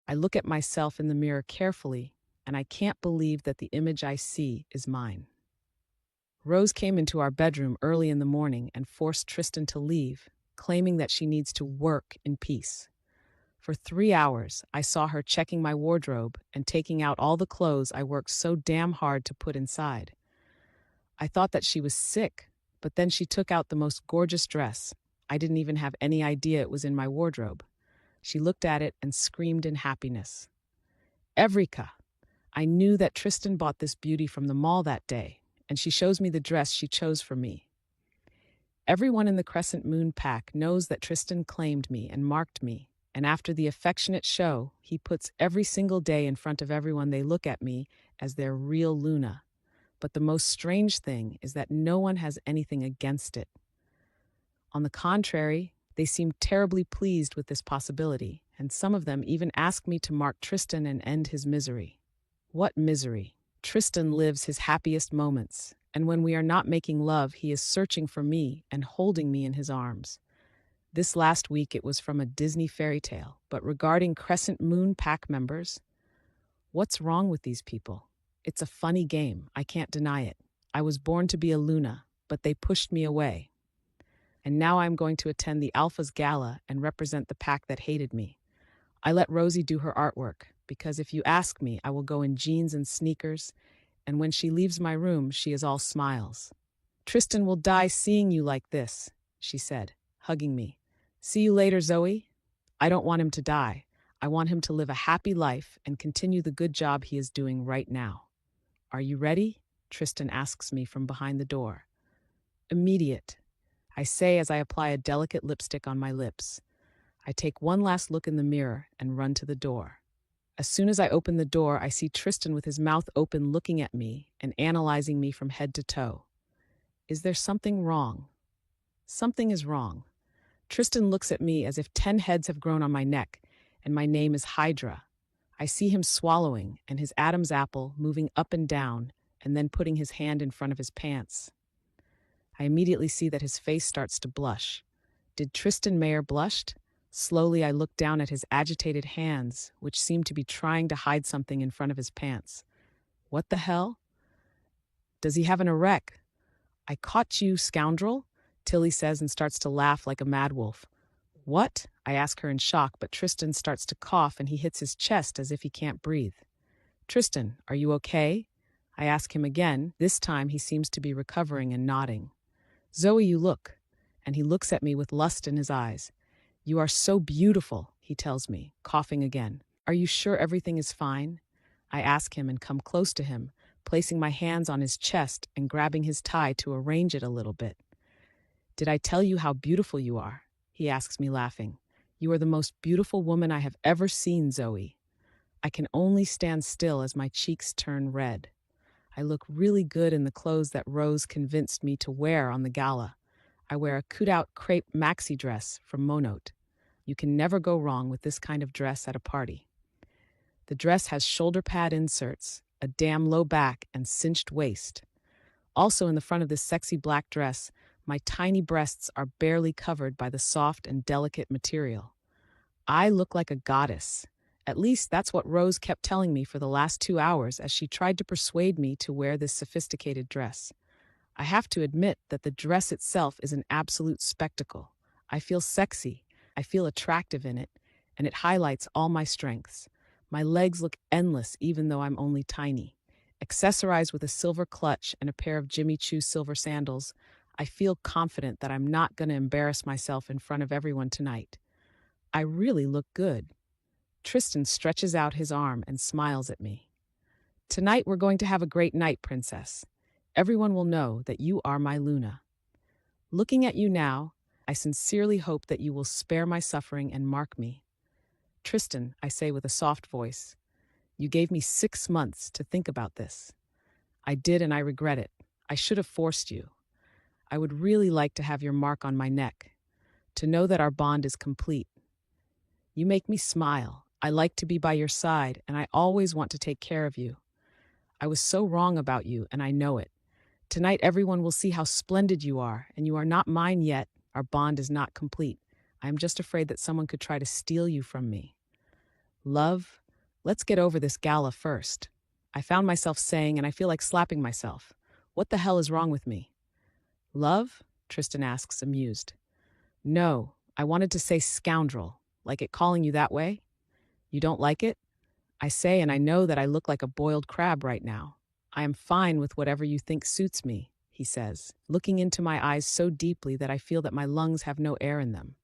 I look at myself in the mirror carefully, and I can't believe that the image I see is mine. Rose came into our bedroom early in the morning and forced Tristan to leave, claiming that she needs to work in peace. For 3 hours, I saw her checking my wardrobe and taking out all the clothes I worked so damn hard to put inside. I thought that she was sick, but then she took out the most gorgeous dress. I didn't even have any idea it was in my wardrobe. She looked at it and screamed in happiness. Eureka! I knew that Tristan bought this beauty from the mall that day, and she shows me the dress she chose for me. Everyone in the Crescent Moon pack knows that Tristan claimed me and marked me, and after the affectionate show, he puts every single day in front of everyone they look at me as their real Luna. But the most strange thing is that no one has anything against it. On the contrary, they seem terribly pleased with this possibility, and some of them even ask me to mark Tristan and end his misery. What misery? Tristan lives his happiest moments, and when we are not making love, he is searching for me and holding me in his arms. This last week it was from a Disney fairy tale, but regarding Crescent Moon pack members, what's wrong with these people? It's a funny game, I can't deny it. I was born to be a Luna, but they pushed me away. And now I'm going to attend the Alpha's gala and represent the pack that hated me. I let Rosie do her artwork, because if you ask me, I will go in jeans and sneakers, and when she leaves my room, she is all smiles. Tristan will die seeing you like this, she said, hugging me. See you later, Zoey. I don't want him to die. I want him to live a happy life and continue the good job he is doing right now. Are you ready? Tristan asks me from behind the door. Immediate, I say as I apply a delicate lipstick on my lips. I take one last look in the mirror and run to the door. As soon as I open the door, I see Tristan with his mouth open looking at me and analyzing me from head to toe. Is there something wrong? Something is wrong. Tristan looks at me as if 10 heads have grown on my neck, and my name is Hydra. I see him swallowing and his Adam's apple moving up and down and then putting his hand in front of his pants. I immediately see that his face starts to blush. Did Tristan Mayer blushed? Slowly I look down at his agitated hands, which seem to be trying to hide something in front of his pants. What the hell? Does he have an erect? I caught you, scoundrel, Tilly says and starts to laugh like a mad wolf. What? I ask her in shock, but Tristan starts to cough and he hits his chest as if he can't breathe. Tristan, are you okay? I ask him again. This time he seems to be recovering and nodding. Zoey, you look. And he looks at me with lust in his eyes. You are so beautiful, he tells me, coughing again. Are you sure everything is fine? I ask him and come close to him, placing my hands on his chest and grabbing his tie to arrange it a little bit. Did I tell you how beautiful you are? He asks me, laughing. You are the most beautiful woman I have ever seen, Zoey. I can only stand still as my cheeks turn red. I look really good in the clothes that Rose convinced me to wear on the gala. I wear a cutout crepe maxi dress from Monote. You can never go wrong with this kind of dress at a party. The dress has shoulder pad inserts, a damn low back, and cinched waist. Also in the front of this sexy black dress, my tiny breasts are barely covered by the soft and delicate material. I look like a goddess. At least that's what Rose kept telling me for the last 2 hours as she tried to persuade me to wear this sophisticated dress. I have to admit that the dress itself is an absolute spectacle. I feel sexy, I feel attractive in it, and it highlights all my strengths. My legs look endless even though I'm only tiny. Accessorized with a silver clutch and a pair of Jimmy Choo silver sandals, I feel confident that I'm not going to embarrass myself in front of everyone tonight. I really look good. Tristan stretches out his arm and smiles at me. Tonight we're going to have a great night, princess. Everyone will know that you are my Luna. Looking at you now, I sincerely hope that you will spare my suffering and mark me. Tristan, I say with a soft voice, you gave me 6 months to think about this. I did, and I regret it. I should have forced you. I would really like to have your mark on my neck, to know that our bond is complete. You make me smile. I like to be by your side, and I always want to take care of you. I was so wrong about you, and I know it. Tonight everyone will see how splendid you are, and you are not mine yet. Our bond is not complete. I am just afraid that someone could try to steal you from me. Love, let's get over this gala first. I found myself saying, and I feel like slapping myself. What the hell is wrong with me? Love? Tristan asks, amused. No, I wanted to say scoundrel. Like it calling you that way? You don't like it? I say, and I know that I look like a boiled crab right now. I am fine with whatever you think suits me, he says, looking into my eyes so deeply that I feel that my lungs have no air in them.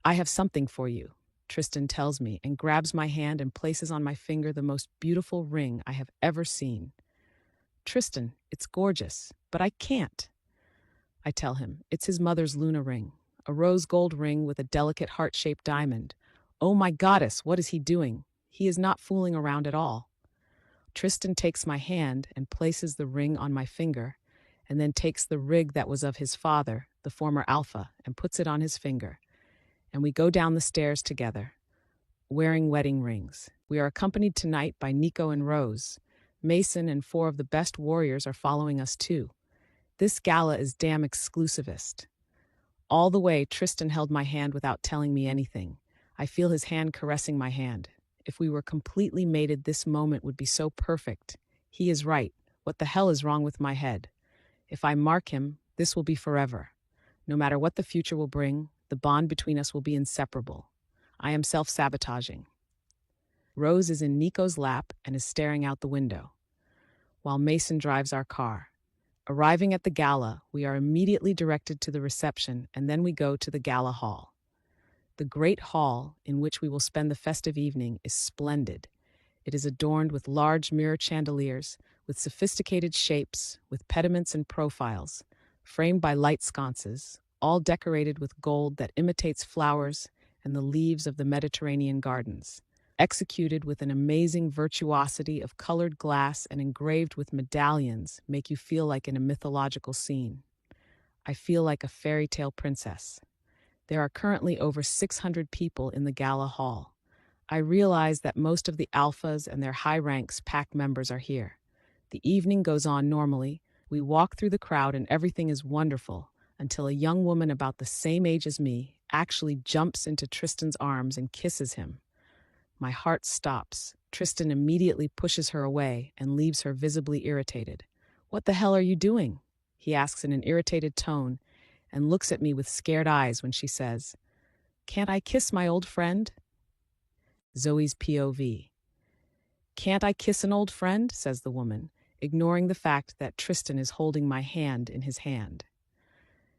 I have something for you, Tristan tells me, and grabs my hand and places on my finger the most beautiful ring I have ever seen. Tristan, it's gorgeous, but I can't. I tell him, it's his mother's Luna ring, a rose gold ring with a delicate heart-shaped diamond. Oh my goddess, what is he doing? He is not fooling around at all. Tristan takes my hand and places the ring on my finger, and then takes the ring that was of his father, the former Alpha, and puts it on his finger. And we go down the stairs together, wearing wedding rings. We are accompanied tonight by Nico and Rose. Mason and 4 of the best warriors are following us too. This gala is damn exclusivist. All the way, Tristan held my hand without telling me anything. I feel his hand caressing my hand. If we were completely mated, this moment would be so perfect. He is right. What the hell is wrong with my head? If I mark him, this will be forever. No matter what the future will bring, the bond between us will be inseparable. I am self-sabotaging. Rose is in Nico's lap and is staring out the window, while Mason drives our car. Arriving at the gala, we are immediately directed to the reception, and then we go to the gala hall. The great hall, in which we will spend the festive evening, is splendid. It is adorned with large mirror chandeliers, with sophisticated shapes, with pediments and profiles, framed by light sconces, all decorated with gold that imitates flowers and the leaves of the Mediterranean gardens, executed with an amazing virtuosity of colored glass and engraved with medallions, make you feel like in a mythological scene. I feel like a fairy tale princess. There are currently over 600 people in the gala hall. I realize that most of the alphas and their high ranks pack members are here. The evening goes on normally. We walk through the crowd and everything is wonderful until a young woman about the same age as me actually jumps into Tristan's arms and kisses him. My heart stops. Tristan immediately pushes her away and leaves her visibly irritated. What the hell are you doing? He asks in an irritated tone and looks at me with scared eyes when she says, Can't I kiss my old friend? Zoey's POV. Can't I kiss an old friend? Says the woman, ignoring the fact that Tristan is holding my hand in his hand.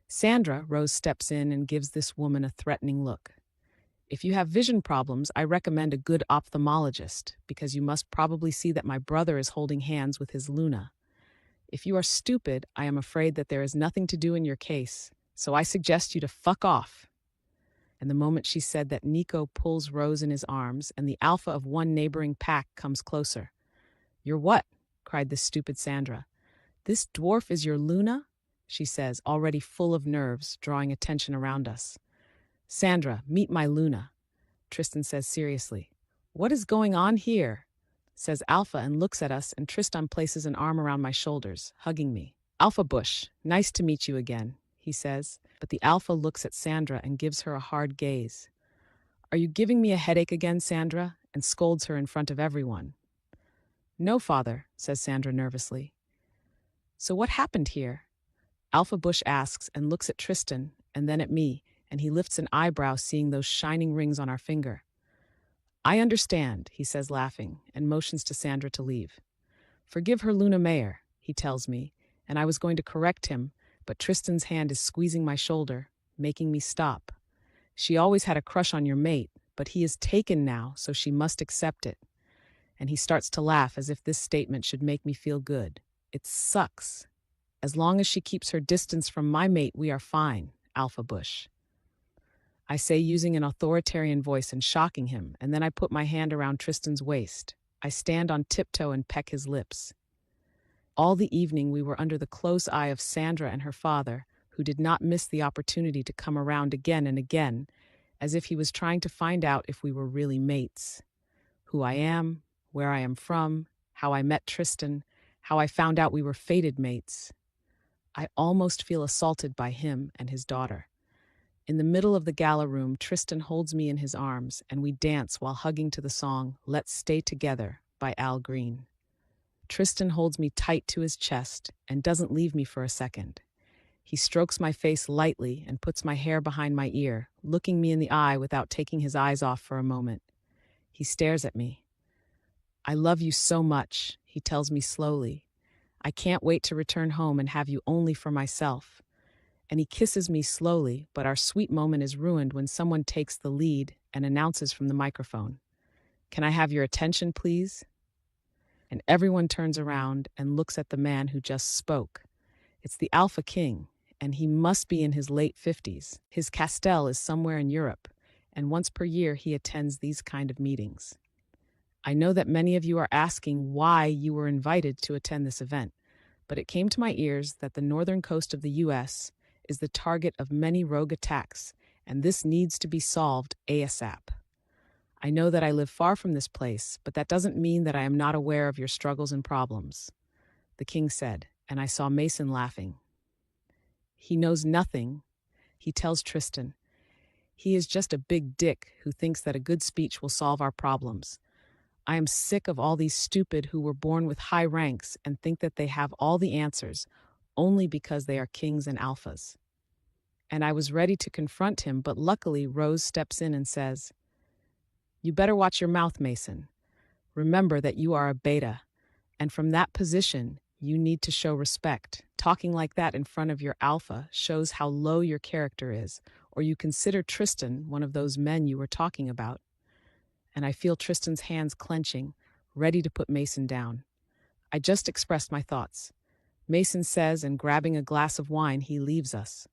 Sandra, Rose steps in and gives this woman a threatening look. If you have vision problems, I recommend a good ophthalmologist, because you must probably see that my brother is holding hands with his Luna. If you are stupid, I am afraid that there is nothing to do in your case, so I suggest you to fuck off. And the moment she said that, Nico pulls Rose in his arms, and the alpha of one neighboring pack comes closer. You're what? Cried the stupid Sandra. This dwarf is your Luna? She says, already full of nerves, drawing attention around us. Sandra, meet my Luna, Tristan says seriously. What is going on here? Says Alpha and looks at us, and Tristan places an arm around my shoulders, hugging me. Alpha Bush, nice to meet you again, he says, but the Alpha looks at Sandra and gives her a hard gaze. Are you giving me a headache again, Sandra? And scolds her in front of everyone. No, father, says Sandra nervously. So what happened here? Alpha Bush asks and looks at Tristan and then at me, and he lifts an eyebrow seeing those shining rings on our finger. I understand, he says laughing, and motions to Sandra to leave. Forgive her, Luna Mayer, he tells me, and I was going to correct him, but Tristan's hand is squeezing my shoulder, making me stop. She always had a crush on your mate, but he is taken now, so she must accept it. And he starts to laugh as if this statement should make me feel good. It sucks. As long as she keeps her distance from my mate, we are fine, Alpha Bush. I say, using an authoritarian voice and shocking him, and then I put my hand around Tristan's waist. I stand on tiptoe and peck his lips. All the evening we were under the close eye of Sandra and her father, who did not miss the opportunity to come around again and again, as if he was trying to find out if we were really mates. Who I am, where I am from, how I met Tristan, how I found out we were fated mates. I almost feel assaulted by him and his daughter. In the middle of the gala room, Tristan holds me in his arms, and we dance while hugging to the song Let's Stay Together by Al Green. Tristan holds me tight to his chest and doesn't leave me for a second. He strokes my face lightly and puts my hair behind my ear, looking me in the eye without taking his eyes off for a moment. He stares at me. I love you so much, he tells me slowly. I can't wait to return home and have you only for myself. And he kisses me slowly, but our sweet moment is ruined when someone takes the lead and announces from the microphone, "Can I have your attention, please?" And everyone turns around and looks at the man who just spoke. It's the Alpha King, and he must be in his late 50s. His castle is somewhere in Europe, and once per year he attends these kind of meetings. I know that many of you are asking why you were invited to attend this event, but it came to my ears that the northern coast of the U.S. is the target of many rogue attacks, and this needs to be solved ASAP. I know that I live far from this place, but that doesn't mean that I am not aware of your struggles and problems, the king said, and I saw Mason laughing. He knows nothing, he tells Tristan. He is just a big dick who thinks that a good speech will solve our problems. I am sick of all these stupid who were born with high ranks and think that they have all the answers only because they are kings and alphas. And I was ready to confront him, but luckily Rose steps in and says, "You better watch your mouth, Mason. Remember that you are a beta, and from that position, you need to show respect. Talking like that in front of your alpha shows how low your character is, or you consider Tristan one of those men you were talking about." And I feel Tristan's hands clenching, ready to put Mason down. I just expressed my thoughts. Mason says, and grabbing a glass of wine, he leaves us.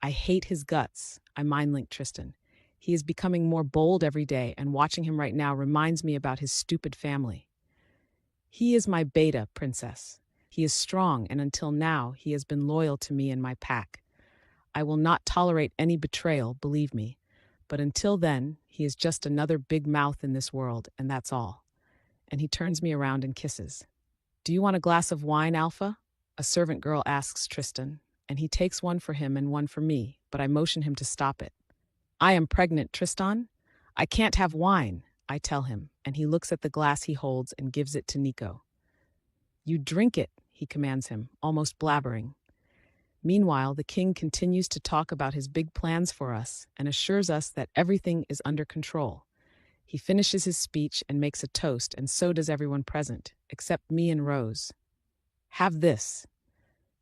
I hate his guts, I mind-link Tristan. He is becoming more bold every day, and watching him right now reminds me about his stupid family. He is my beta, princess. He is strong, and until now, he has been loyal to me and my pack. I will not tolerate any betrayal, believe me. But until then, he is just another big mouth in this world, and that's all. And he turns me around and kisses. "Do you want a glass of wine, Alpha?" A servant girl asks Tristan, and he takes one for him and one for me, but I motion him to stop it. "I am pregnant, Tristan. I can't have wine," I tell him, and he looks at the glass he holds and gives it to Nico. "You drink it," he commands him, almost blabbering. Meanwhile, the king continues to talk about his big plans for us and assures us that everything is under control. He finishes his speech and makes a toast, and so does everyone present, except me and Rose. "Have this,"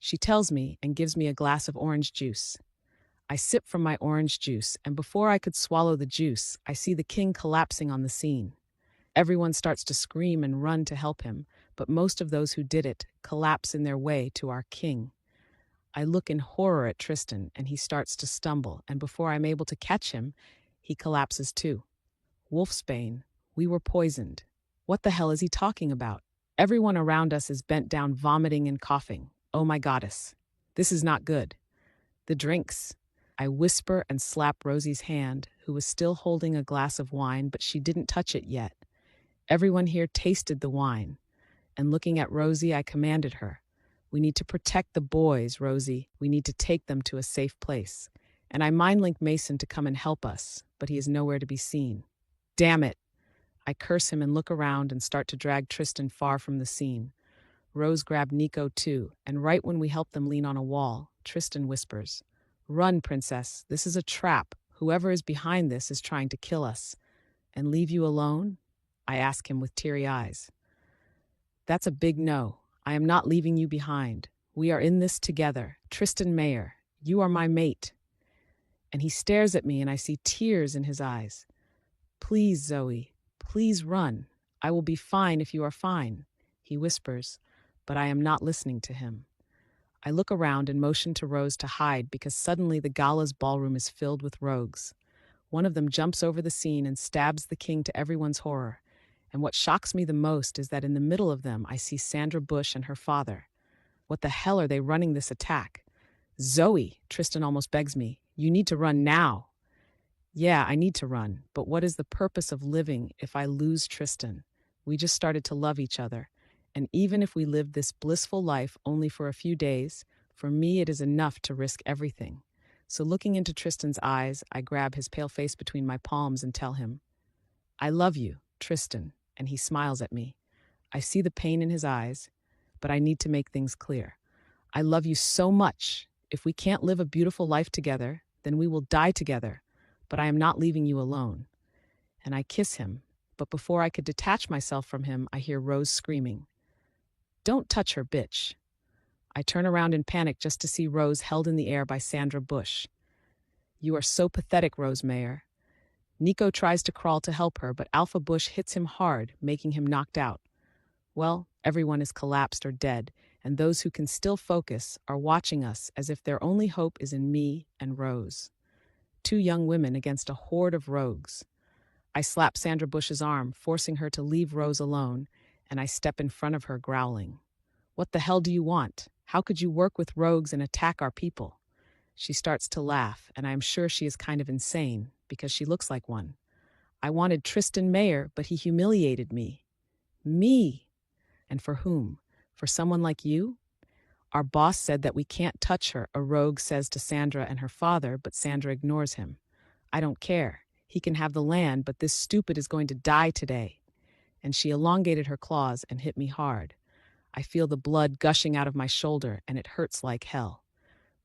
she tells me and gives me a glass of orange juice. I sip from my orange juice, and before I could swallow the juice, I see the king collapsing on the scene. Everyone starts to scream and run to help him, but most of those who did it collapse in their way to our king. I look in horror at Tristan, and he starts to stumble, and before I'm able to catch him, he collapses too. Wolfsbane, we were poisoned. What the hell is he talking about? Everyone around us is bent down, vomiting and coughing. Oh my goddess. This is not good. The drinks. I whisper and slap Rosie's hand, who was still holding a glass of wine, but she didn't touch it yet. Everyone here tasted the wine, and looking at Rosie, I commanded her, "We need to protect the boys, Rosie. We need to take them to a safe place." And I mind-link Mason to come and help us, but he is nowhere to be seen. Damn it! I curse him and look around and start to drag Tristan far from the scene. Rose grabbed Nico too, and right when we help them lean on a wall, Tristan whispers, "Run, princess. This is a trap. Whoever is behind this is trying to kill us." "And leave you alone?" I ask him with teary eyes. "That's a big no. I am not leaving you behind. We are in this together. Tristan Mayer, you are my mate." And he stares at me, and I see tears in his eyes. "Please, Zoey, please run. I will be fine if you are fine," he whispers, but I am not listening to him. I look around and motion to Rose to hide because suddenly the gala's ballroom is filled with rogues. One of them jumps over the scene and stabs the king to everyone's horror. And what shocks me the most is that in the middle of them, I see Sandra Bush and her father. What the hell are they running this attack? "Zoey," Tristan almost begs me, "you need to run now." Yeah, I need to run, but what is the purpose of living if I lose Tristan? We just started to love each other, and even if we lived this blissful life only for a few days, for me it is enough to risk everything. So looking into Tristan's eyes, I grab his pale face between my palms and tell him, I love you, Tristan, and he smiles at me. I see the pain in his eyes, but I need to make things clear. I love you so much. If we can't live a beautiful life together, then we will die together, but I am not leaving you alone. And I kiss him, but before I could detach myself from him, I hear Rose screaming, Don't touch her, bitch. I turn around in panic just to see Rose held in the air by Sandra Bush. You are so pathetic, Rose Mayer. Nico tries to crawl to help her, but Alpha Bush hits him hard, making him knocked out. Well, everyone is collapsed or dead, and those who can still focus are watching us as if their only hope is in me and Rose. 2 young women against a horde of rogues. I slap Sandra Bush's arm, forcing her to leave Rose alone, and I step in front of her, growling. What the hell do you want? How could you work with rogues and attack our people? She starts to laugh, and I am sure she is kind of insane, because she looks like one. I wanted Tristan Mayer, but he humiliated me. Me! And for whom? For someone like you? Our boss said that we can't touch her, a rogue says to Sandra and her father, but Sandra ignores him. I don't care. He can have the land, but this stupid is going to die today. And she elongated her claws and hit me hard. I feel the blood gushing out of my shoulder, and it hurts like hell.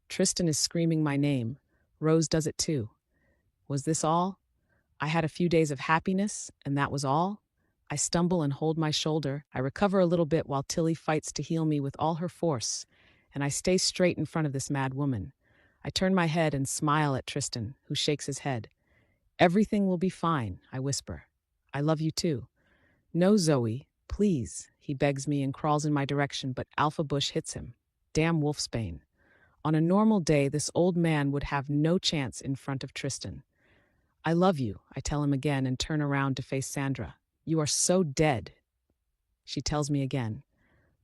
Tristan is screaming my name. Rose does it too. Was this all? I had a few days of happiness, and that was all? I stumble and hold my shoulder. I recover a little bit while Tilly fights to heal me with all her force, and I stay straight in front of this mad woman. I turn my head and smile at Tristan, who shakes his head. Everything will be fine, I whisper. I love you too. No, Zoey, please, he begs me and crawls in my direction, but Alpha Bush hits him. Damn Wolfsbane. On a normal day, this old man would have no chance in front of Tristan. I love you, I tell him again and turn around to face Sandra. You are so dead. She tells me again.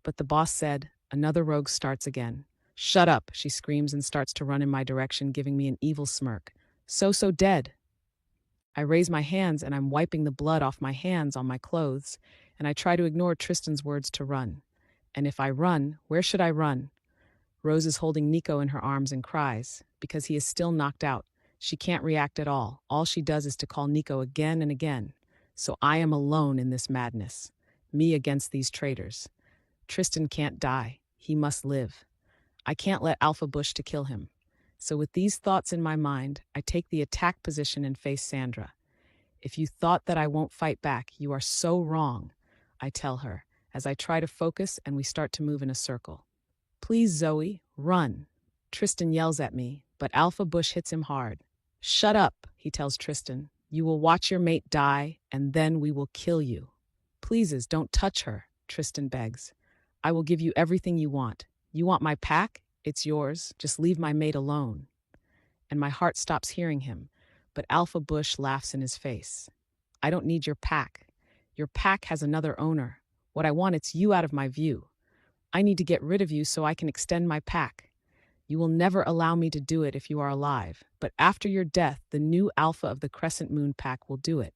But the boss said, another rogue starts again. Shut up, she screams and starts to run in my direction, giving me an evil smirk. So dead. I raise my hands and I'm wiping the blood off my hands on my clothes, and I try to ignore Tristan's words to run. And if I run, where should I run? Rose is holding Nico in her arms and cries, because he is still knocked out. She can't react at all. All she does is to call Nico again and again. So I am alone in this madness. Me against these traitors. Tristan can't die. He must live. I can't let Alpha Bush to kill him. So with these thoughts in my mind, I take the attack position and face Sandra. If you thought that I won't fight back, you are so wrong, I tell her, as I try to focus and we start to move in a circle. Please, Zoey, run. Tristan yells at me, but Alpha Bush hits him hard. Shut up, he tells Tristan. You will watch your mate die, and then we will kill you. Pleases, don't touch her, Tristan begs. I will give you everything you want. You want my pack? It's yours. Just leave my mate alone. And my heart stops hearing him, but Alpha Bush laughs in his face. I don't need your pack. Your pack has another owner. What I want, it's you out of my view. I need to get rid of you so I can extend my pack. You will never allow me to do it if you are alive, but after your death, the new alpha of the Crescent Moon Pack will do it.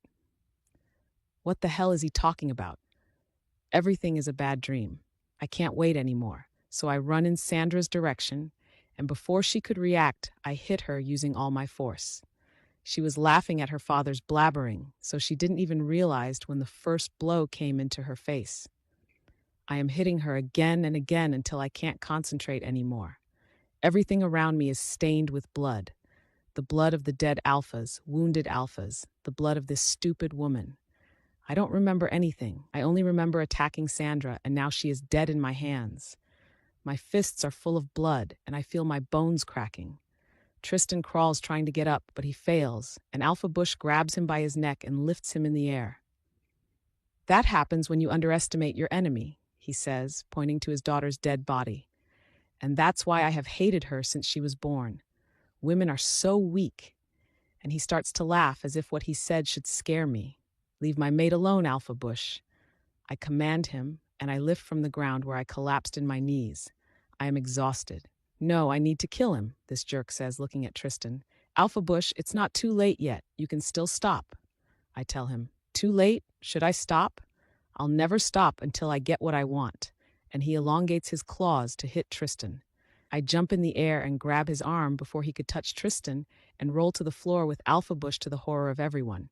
What the hell is he talking about? Everything is a bad dream. I can't wait anymore, so I run in Sandra's direction, and before she could react, I hit her using all my force. She was laughing at her father's blabbering, so she didn't even realize when the first blow came into her face. I am hitting her again and again until I can't concentrate anymore. Everything around me is stained with blood. The blood of the dead alphas, wounded alphas, the blood of this stupid woman. I don't remember anything. I only remember attacking Sandra, and now she is dead in my hands. My fists are full of blood, and I feel my bones cracking. Tristan crawls trying to get up, but he fails, and Alpha Bush grabs him by his neck and lifts him in the air. That happens when you underestimate your enemy, he says, pointing to his daughter's dead body. And that's why I have hated her since she was born. Women are so weak. And he starts to laugh as if what he said should scare me. Leave my mate alone, Alpha Bush. I command him, and I lift from the ground where I collapsed in my knees. I am exhausted. No, I need to kill him, this jerk says, looking at Tristan. Alpha Bush, it's not too late yet. You can still stop. I tell him, too late? Should I stop? I'll never stop until I get what I want. And he elongates his claws to hit Tristan. I jump in the air and grab his arm before he could touch Tristan and roll to the floor with Alpha Bush to the horror of everyone.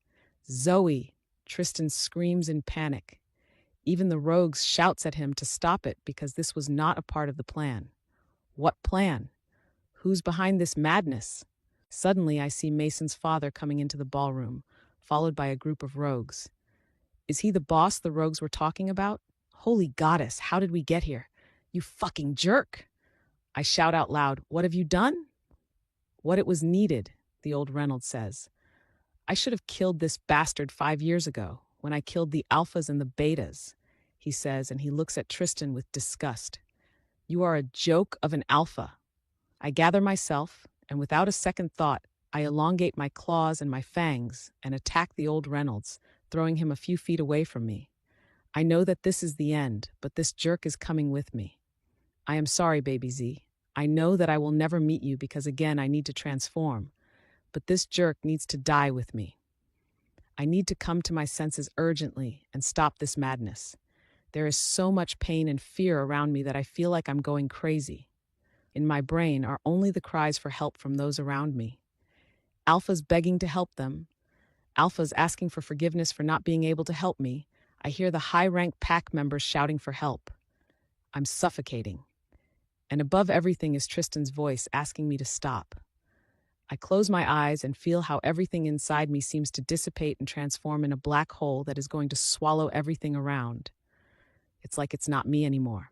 "Zoey!" Tristan screams in panic. Even the rogues shouts at him to stop it because this was not a part of the plan. What plan? Who's behind this madness? Suddenly, I see Mason's father coming into the ballroom, followed by a group of rogues. Is he the boss the rogues were talking about? Holy goddess, how did we get here? You fucking jerk! I shout out loud, "What have you done?" "What it was needed," the old Reynolds says. "I should have killed this bastard 5 years ago, when I killed the alphas and the betas," he says, and he looks at Tristan with disgust. "You are a joke of an alpha." I gather myself, and without a second thought, I elongate my claws and my fangs and attack the old Reynolds, throwing him a few feet away from me. I know that this is the end, but this jerk is coming with me. I am sorry, Baby Z. I know that I will never meet you because again I need to transform, but this jerk needs to die with me. I need to come to my senses urgently and stop this madness. There is so much pain and fear around me that I feel like I'm going crazy. In my brain are only the cries for help from those around me. Alpha's begging to help them. Alpha's asking for forgiveness for not being able to help me. I hear the high-ranked pack members shouting for help. I'm suffocating. And above everything is Tristan's voice asking me to stop. I close my eyes and feel how everything inside me seems to dissipate and transform in a black hole that is going to swallow everything around. It's like it's not me anymore.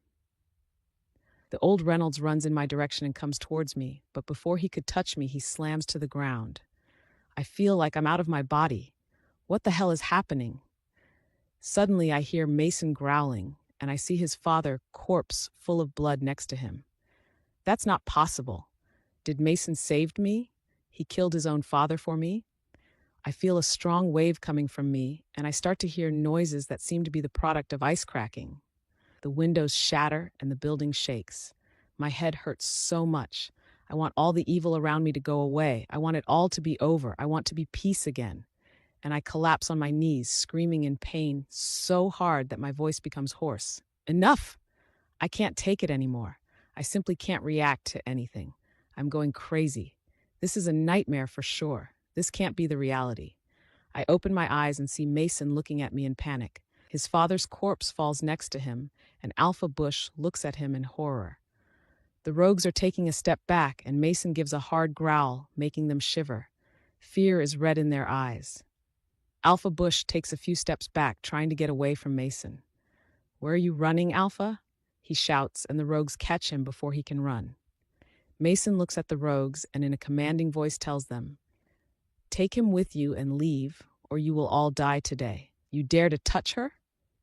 The old Reynolds runs in my direction and comes towards me, but before he could touch me, he slams to the ground. I feel like I'm out of my body. What the hell is happening? Suddenly, I hear Mason growling, and I see his father, corpse full of blood next to him. That's not possible. Did Mason save me? He killed his own father for me? I feel a strong wave coming from me, and I start to hear noises that seem to be the product of ice cracking. The windows shatter and the building shakes. My head hurts so much. I want all the evil around me to go away. I want it all to be over. I want to be peace again. And I collapse on my knees, screaming in pain so hard that my voice becomes hoarse. Enough! I can't take it anymore. I simply can't react to anything. I'm going crazy. This is a nightmare for sure. This can't be the reality. I open my eyes and see Mason looking at me in panic. His father's corpse falls next to him, and Alpha Bush looks at him in horror. The rogues are taking a step back, and Mason gives a hard growl, making them shiver. Fear is red in their eyes. Alpha Bush takes a few steps back, trying to get away from Mason. "Where are you running, Alpha?" he shouts, and the rogues catch him before he can run. Mason looks at the rogues and in a commanding voice tells them, "Take him with you and leave, or you will all die today. You dare to touch her?"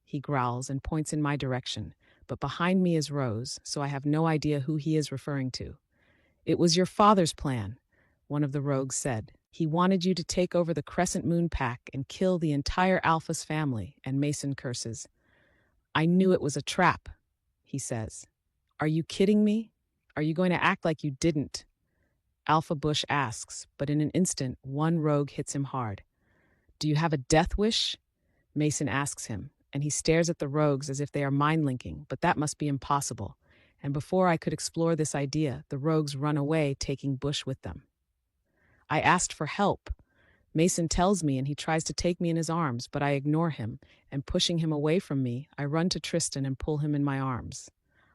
He growls and points in my direction, but behind me is Rose, so I have no idea who he is referring to. "It was your father's plan," one of the rogues said. "He wanted you to take over the Crescent Moon Pack and kill the entire Alpha's family," and Mason curses. "I knew it was a trap," he says. "Are you kidding me? Are you going to act like you didn't?" Alpha Bush asks, but in an instant, one rogue hits him hard. "Do you have a death wish?" Mason asks him, and he stares at the rogues as if they are mind-linking, but that must be impossible. And before I could explore this idea, the rogues run away, taking Bush with them. I asked for help. Mason tells me and he tries to take me in his arms, but I ignore him, and pushing him away from me, I run to Tristan and pull him in my arms.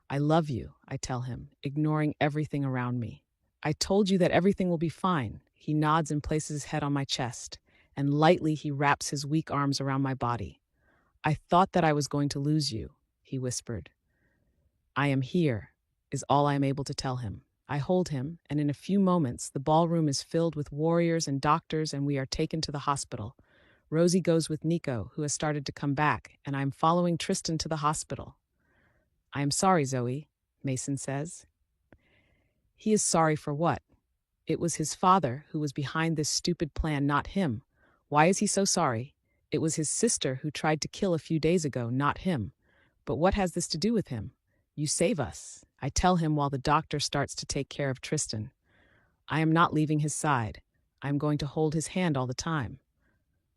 "I love you," I tell him, ignoring everything around me. "I told you that everything will be fine." He nods and places his head on my chest, and lightly he wraps his weak arms around my body. "I thought that I was going to lose you," he whispered. "I am here," is all I am able to tell him. I hold him, and in a few moments, the ballroom is filled with warriors and doctors, and we are taken to the hospital. Rosie goes with Nico, who has started to come back, and I am following Tristan to the hospital. "I am sorry, Zoey," Mason says. He is sorry for what? It was his father who was behind this stupid plan, not him. Why is he so sorry? It was his sister who tried to kill a few days ago, not him. But what has this to do with him? "You save us," I tell him while the doctor starts to take care of Tristan. I am not leaving his side. I am going to hold his hand all the time.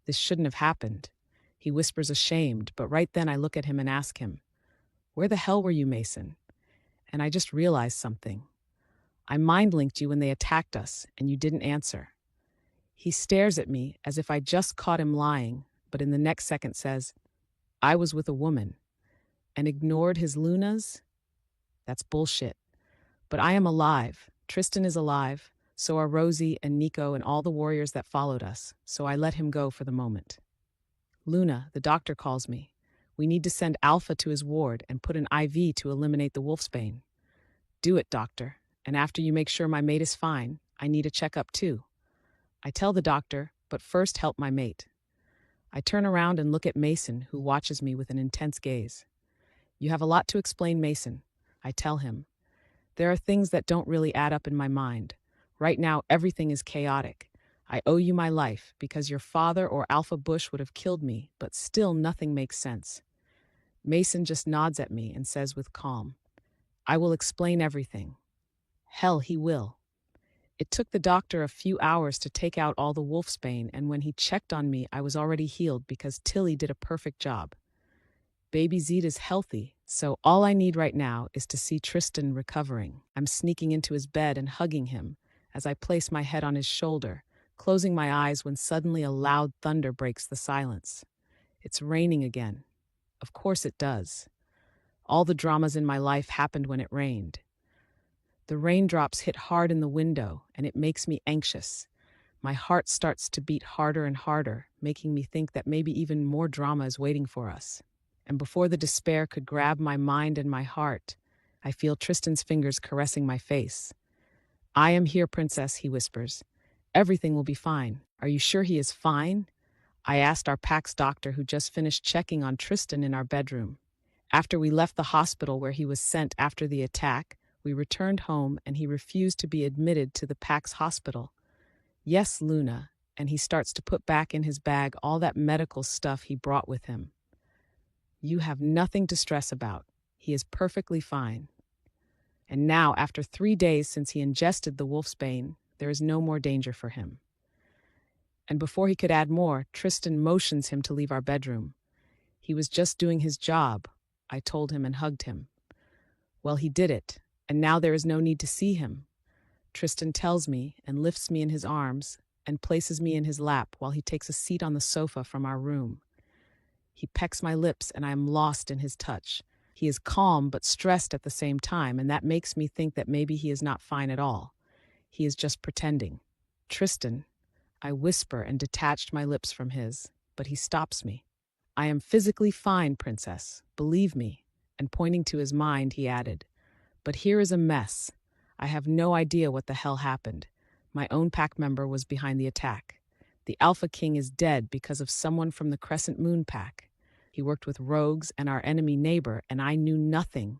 "This shouldn't have happened." He whispers ashamed, but right then I look at him and ask him, "Where the hell were you, Mason?" And I just realized something. I mind-linked you when they attacked us, and you didn't answer." He stares at me as if I just caught him lying, but in the next second says, "I was with a woman," and ignored his Lunas? That's bullshit. But I am alive. Tristan is alive. So are Rosie and Nico and all the warriors that followed us, so I let him go for the moment. "Luna, the doctor calls me. We need to send Alpha to his ward and put an IV to eliminate the wolfsbane." "Do it, doctor. And after you make sure my mate is fine, I need a checkup too." I tell the doctor, but first help my mate. I turn around and look at Mason, who watches me with an intense gaze. "You have a lot to explain, Mason," I tell him. "There are things that don't really add up in my mind. Right now, everything is chaotic. I owe you my life because your father or Alpha Bush would have killed me, but still nothing makes sense." Mason just nods at me and says with calm, "I will explain everything." Hell, he will. It took the doctor a few hours to take out all the wolfsbane, and when he checked on me, I was already healed because Tilly did a perfect job. Baby Zed is healthy, so all I need right now is to see Tristan recovering. I'm sneaking into his bed and hugging him as I place my head on his shoulder, closing my eyes when suddenly a loud thunder breaks the silence. It's raining again. Of course it does. All the dramas in my life happened when it rained. The raindrops hit hard in the window, and it makes me anxious. My heart starts to beat harder and harder, making me think that maybe even more drama is waiting for us. And before the despair could grab my mind and my heart, I feel Tristan's fingers caressing my face. "I am here, princess," he whispers. "Everything will be fine." "Are you sure he is fine?" I asked our PAX doctor, who just finished checking on Tristan in our bedroom. After we left the hospital where he was sent after the attack, we returned home and he refused to be admitted to the PAX hospital. "Yes, Luna," and he starts to put back in his bag all that medical stuff he brought with him. "You have nothing to stress about. He is perfectly fine." And now, after 3 days since he ingested the wolfsbane, there is no more danger for him. And before he could add more, Tristan motions him to leave our bedroom. "He was just doing his job," I told him and hugged him. "Well, he did it, and now there is no need to see him," Tristan tells me and lifts me in his arms and places me in his lap while he takes a seat on the sofa from our room. He pecks my lips and I am lost in his touch. He is calm but stressed at the same time, and that makes me think that maybe he is not fine at all. He is just pretending. "Tristan," I whisper and detached my lips from his, but he stops me. "I am physically fine, princess. Believe me." And pointing to his mind, he added, "But here is a mess. I have no idea what the hell happened. My own pack member was behind the attack. The Alpha King is dead because of someone from the Crescent Moon pack. He worked with rogues and our enemy neighbor, and I knew nothing.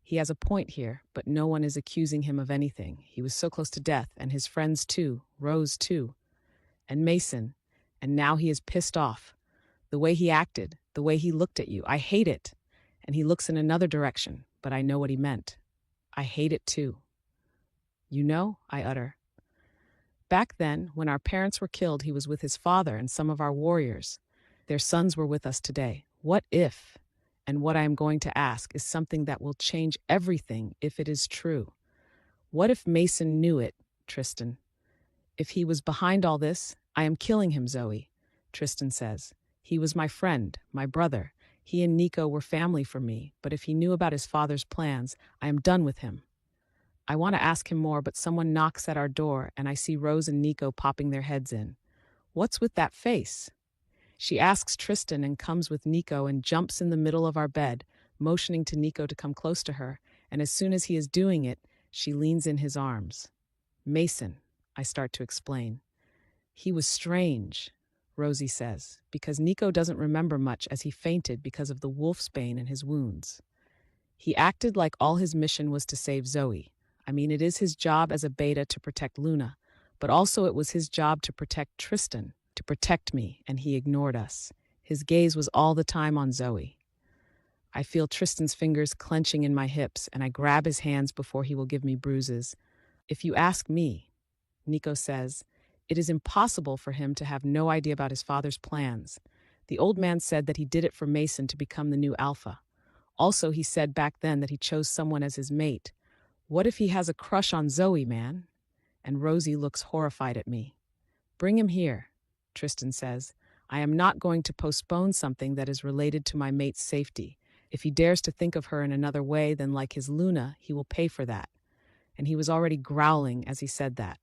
He has a point here, but no one is accusing him of anything. He was so close to death, and his friends too, Rose too, and Mason, and now he is pissed off. The way he acted, the way he looked at you, I hate it. And he looks in another direction, but I know what he meant. I hate it too." "You know," I utter. "Back then, when our parents were killed, he was with his father and some of our warriors. Their sons were with us today. What if? And what I am going to ask is something that will change everything if it is true. What if Mason knew it, Tristan? If he was behind all this, I am killing him, Zoey," Tristan says. "He was my friend, my brother. He and Nico were family for me, but if he knew about his father's plans, I am done with him." I want to ask him more, but someone knocks at our door and I see Rose and Nico popping their heads in. "What's with that face?" She asks Tristan and comes with Nico and jumps in the middle of our bed, motioning to Nico to come close to her, and as soon as he is doing it, she leans in his arms. "Mason," I start to explain. "He was strange," Rosie says, because Nico doesn't remember much as he fainted because of the wolfsbane and his wounds. "He acted like all his mission was to save Zoey. I mean, it is his job as a beta to protect Luna, but also it was his job to protect Tristan, to protect me, and he ignored us. His gaze was all the time on Zoey." I feel Tristan's fingers clenching in my hips, and I grab his hands before he will give me bruises. "If you ask me," Nico says, "it is impossible for him to have no idea about his father's plans. The old man said that he did it for Mason to become the new Alpha. Also, he said back then that he chose someone as his mate. What if he has a crush on Zoey, man? And Rosie looks horrified at me. Bring him here, Tristan says. I am not going to postpone something that is related to my mate's safety. If he dares to think of her in another way than like his Luna, he will pay for that. And he was already growling as he said that.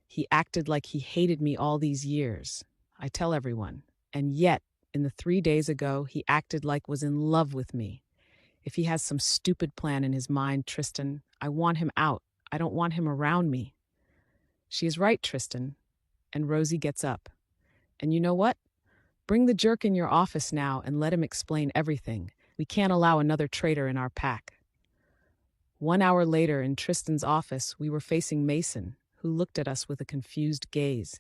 He acted like he hated me all these years. I tell everyone. And yet, in the 3 days ago, he acted like was in love with me. If he has some stupid plan in his mind, Tristan, I want him out. I don't want him around me. She is right, Tristan. And Rosie gets up. And you know what? Bring the jerk in your office now and let him explain everything. We can't allow another traitor in our pack. 1 hour later, in Tristan's office, we were facing Mason, who looked at us with a confused gaze.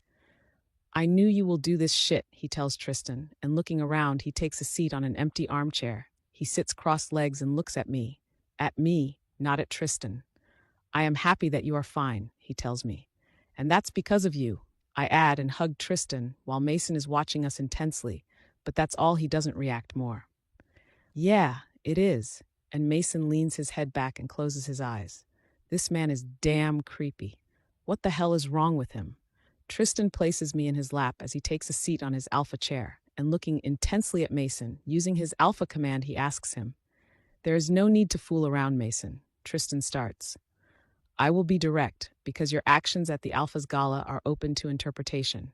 I knew you will do this shit, he tells Tristan, and looking around, he takes a seat on an empty armchair. He sits crossed legs and looks at me. At me, not at Tristan. I am happy that you are fine, he tells me. And that's because of you, I add and hug Tristan while Mason is watching us intensely, but that's all. He doesn't react more. Yeah, it is. And Mason leans his head back and closes his eyes. This man is damn creepy. What the hell is wrong with him? Tristan places me in his lap as he takes a seat on his alpha chair, and looking intensely at Mason, using his alpha command, he asks him, There is no need to fool around, Mason. Tristan starts. I will be direct, because your actions at the Alpha's gala are open to interpretation.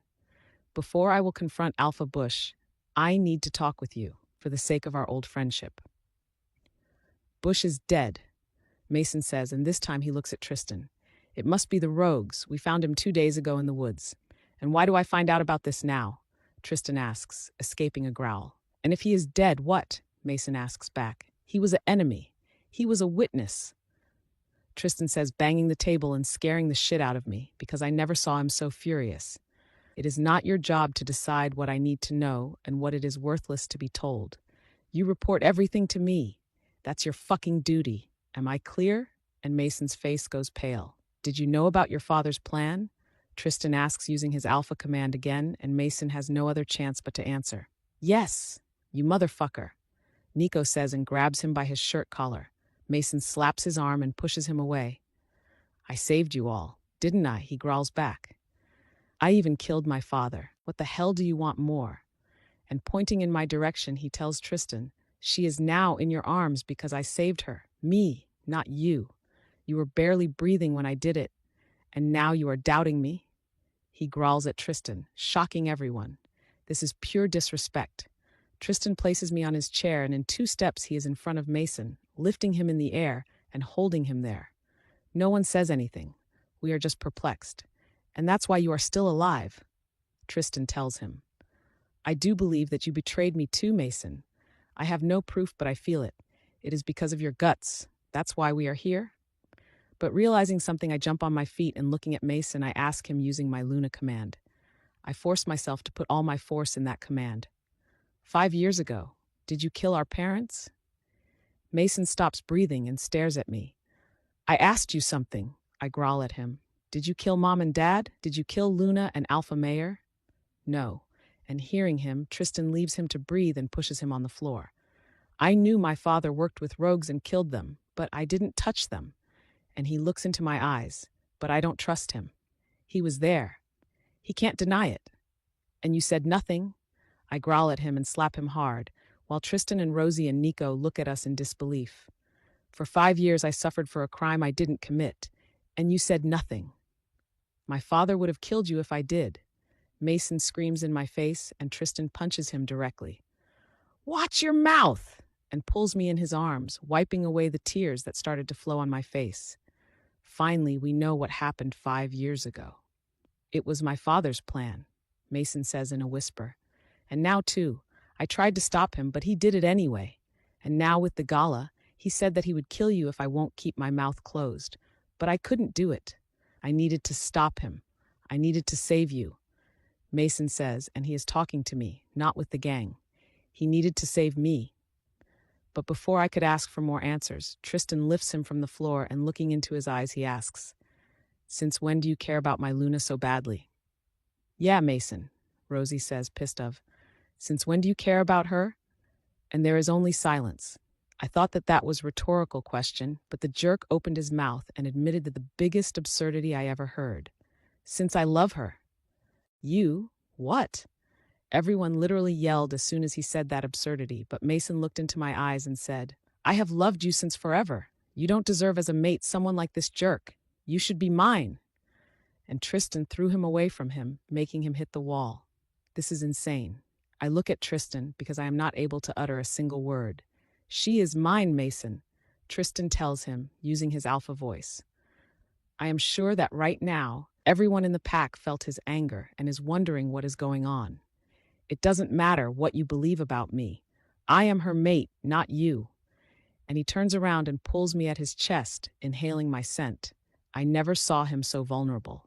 Before I will confront Alpha Bush, I need to talk with you, for the sake of our old friendship. Bush is dead, Mason says, and this time he looks at Tristan. It must be the rogues. We found him 2 days ago in the woods. And why do I find out about this now? Tristan asks, escaping a growl. And if he is dead, what? Mason asks back. He was an enemy. He was a witness. Tristan says, banging the table and scaring the shit out of me, because I never saw him so furious. It is not your job to decide what I need to know and what it is worthless to be told. You report everything to me. That's your fucking duty. Am I clear? And Mason's face goes pale. Did you know about your father's plan? Tristan asks using his alpha command again, and Mason has no other chance but to answer. Yes, you motherfucker, Nico says and grabs him by his shirt collar. Mason slaps his arm and pushes him away. I saved you all, didn't I? He growls back. I even killed my father. What the hell do you want more? And pointing in my direction, he tells Tristan, she is now in your arms because I saved her. Me, not you. You were barely breathing when I did it. And now you are doubting me? He growls at Tristan, shocking everyone. This is pure disrespect. Tristan places me on his chair, and in 2 steps he is in front of Mason, lifting him in the air and holding him there. No one says anything. We are just perplexed. And that's why you are still alive, Tristan tells him. I do believe that you betrayed me too, Mason. I have no proof, but I feel it. It is because of your guts. That's why we are here. But realizing something, I jump on my feet and looking at Mason, I ask him using my Luna command. I force myself to put all my force in that command. 5 years ago, did you kill our parents? Mason stops breathing and stares at me. I asked you something, I growl at him. Did you kill Mom and Dad? Did you kill Luna and Alpha Mayor? No. And hearing him, Tristan leaves him to breathe and pushes him on the floor. I knew my father worked with rogues and killed them, but I didn't touch them. And he looks into my eyes, but I don't trust him. He was there. He can't deny it. And you said nothing? I growl at him and slap him hard, while Tristan and Rosie and Nico look at us in disbelief. For 5 years I suffered for a crime I didn't commit, and you said nothing. My father would have killed you if I did. Mason screams in my face, and Tristan punches him directly. Watch your mouth! And pulls me in his arms, wiping away the tears that started to flow on my face. Finally, we know what happened 5 years ago. It was my father's plan, Mason says in a whisper. And now, too, I tried to stop him, but he did it anyway. And now with the gala, he said that he would kill you if I won't keep my mouth closed. But I couldn't do it. I needed to stop him. I needed to save you. Mason says, and he is talking to me, not with the gang. He needed to save me. But before I could ask for more answers, Tristan lifts him from the floor and looking into his eyes, he asks, Since when do you care about my Luna so badly? Yeah, Mason, Rosie says, pissed of. Since when do you care about her? And there is only silence. I thought that that was a rhetorical question, but the jerk opened his mouth and admitted that the biggest absurdity I ever heard. Since I love her. You? What? Everyone literally yelled as soon as he said that absurdity, but Mason looked into my eyes and said, I have loved you since forever. You don't deserve as a mate someone like this jerk. You should be mine. And Tristan threw him away from him, making him hit the wall. This is insane. I look at Tristan because I am not able to utter a single word. She is mine, Mason, Tristan tells him, using his alpha voice. I am sure that right now, everyone in the pack felt his anger and is wondering what is going on. It doesn't matter what you believe about me. I am her mate, not you. And he turns around and pulls me at his chest, inhaling my scent. I never saw him so vulnerable.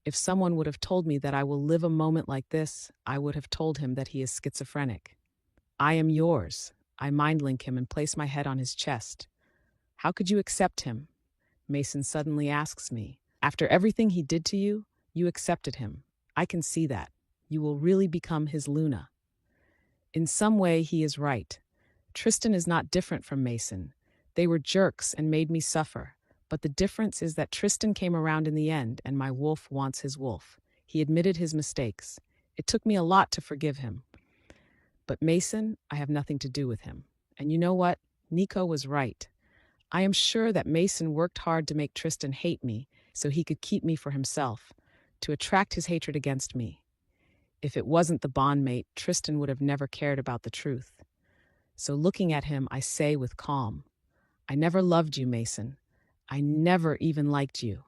If someone would have told me that I will live a moment like this, I would have told him that he is schizophrenic. I am yours. I mind-link him and place my head on his chest. How could you accept him? Mason suddenly asks me. After everything he did to you, you accepted him. I can see that. You will really become his Luna. In some way, he is right. Tristan is not different from Mason. They were jerks and made me suffer. But the difference is that Tristan came around in the end, and my wolf wants his wolf. He admitted his mistakes. It took me a lot to forgive him. But Mason, I have nothing to do with him. And you know what? Nico was right. I am sure that Mason worked hard to make Tristan hate me so he could keep me for himself, to attract his hatred against me. If it wasn't the bondmate, Tristan would have never cared about the truth. So looking at him, I say with calm, I never loved you, Mason. I never even liked you.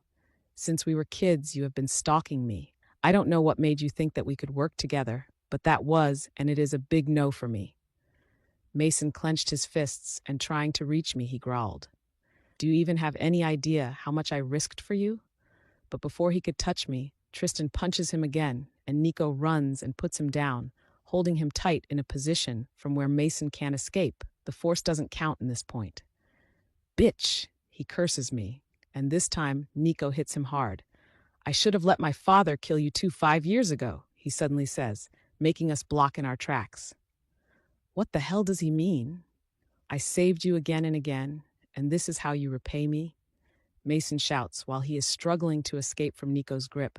Since we were kids, you have been stalking me. I don't know what made you think that we could work together, but that was, and it is a big no for me. Mason clenched his fists, and trying to reach me, he growled. Do you even have any idea how much I risked for you? But before he could touch me, Tristan punches him again, and Nico runs and puts him down, holding him tight in a position from where Mason can't escape. The force doesn't count in this point. Bitch! He curses me, and this time Nico hits him hard. I should have let my father kill you too 5 years ago, he suddenly says, making us block in our tracks. What the hell does he mean? I saved you again and again, and this is how you repay me? Mason shouts while he is struggling to escape from Nico's grip.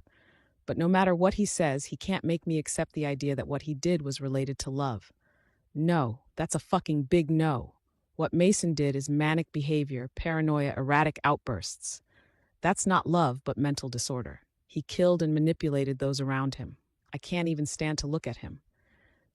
But no matter what he says, he can't make me accept the idea that what he did was related to love. No, that's a fucking big no. What Mason did is manic behavior, paranoia, erratic outbursts. That's not love, but mental disorder. He killed and manipulated those around him. I can't even stand to look at him.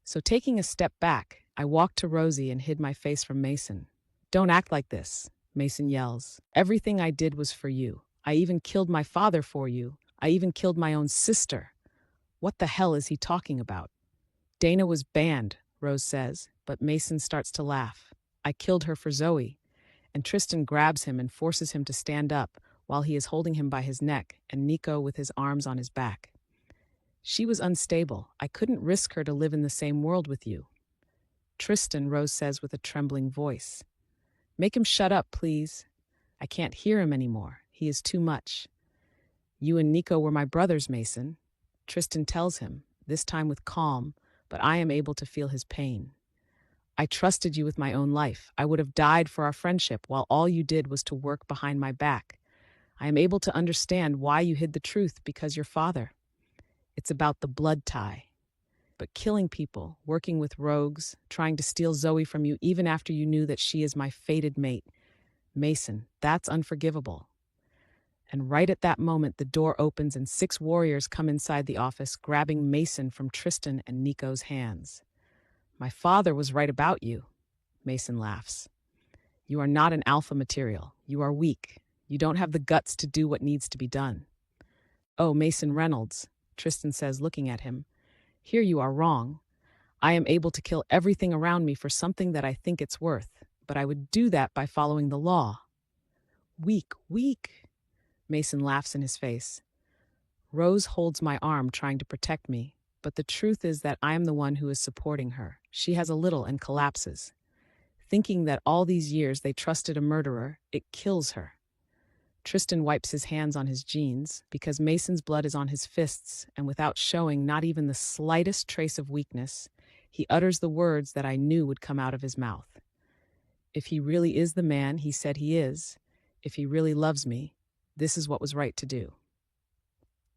So taking a step back, I walked to Rosie and hid my face from Mason. Don't act like this, Mason yells. Everything I did was for you. I even killed my father for you. I even killed my own sister. What the hell is he talking about? Dana was banned, Rose says, but Mason starts to laugh. I killed her for Zoey. And Tristan grabs him and forces him to stand up while he is holding him by his neck and Nico with his arms on his back. She was unstable. I couldn't risk her to live in the same world with you. Tristan, Rose says with a trembling voice. Make him shut up, please. I can't hear him anymore. He is too much. You and Nico were my brothers, Mason. Tristan tells him, this time with calm, but I am able to feel his pain. I trusted you with my own life. I would have died for our friendship while all you did was to work behind my back. I am able to understand why you hid the truth because your father. It's about the blood tie. But killing people, working with rogues, trying to steal Zoey from you even after you knew that she is my fated mate. Mason, that's unforgivable. And right at that moment, the door opens and 6 warriors come inside the office, grabbing Mason from Tristan and Nico's hands. My father was right about you, Mason laughs. You are not an alpha material. You are weak. You don't have the guts to do what needs to be done. Oh, Mason Reynolds, Tristan says, looking at him. Here you are wrong. I am able to kill everything around me for something that I think it's worth, but I would do that by following the law. Weak, weak. Mason laughs in his face. Rose holds my arm, trying to protect me, but the truth is that I am the one who is supporting her. She has a little and collapses. Thinking that all these years they trusted a murderer, it kills her. Tristan wipes his hands on his jeans because Mason's blood is on his fists, and without showing not even the slightest trace of weakness, he utters the words that I knew would come out of his mouth. If he really is the man he said he is, if he really loves me, this is what was right to do.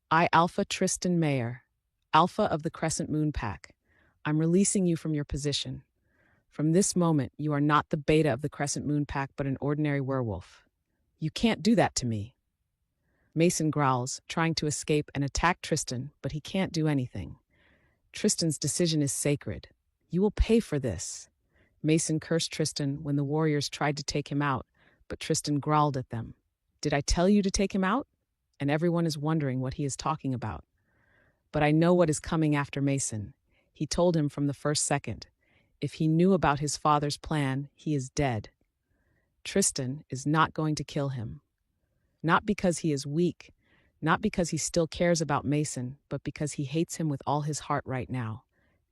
I, Alpha Tristan Mayer, Alpha of the Crescent Moon Pack, I'm releasing you from your position. From this moment, you are not the beta of the Crescent Moon Pack, but an ordinary werewolf. You can't do that to me. Mason growls, trying to escape and attack Tristan, but he can't do anything. Tristan's decision is sacred. You will pay for this. Mason cursed Tristan when the warriors tried to take him out, but Tristan growled at them. Did I tell you to take him out? And everyone is wondering what he is talking about. But I know what is coming after Mason. He told him from the first second. If he knew about his father's plan, he is dead. Tristan is not going to kill him. Not because he is weak, not because he still cares about Mason, but because he hates him with all his heart right now.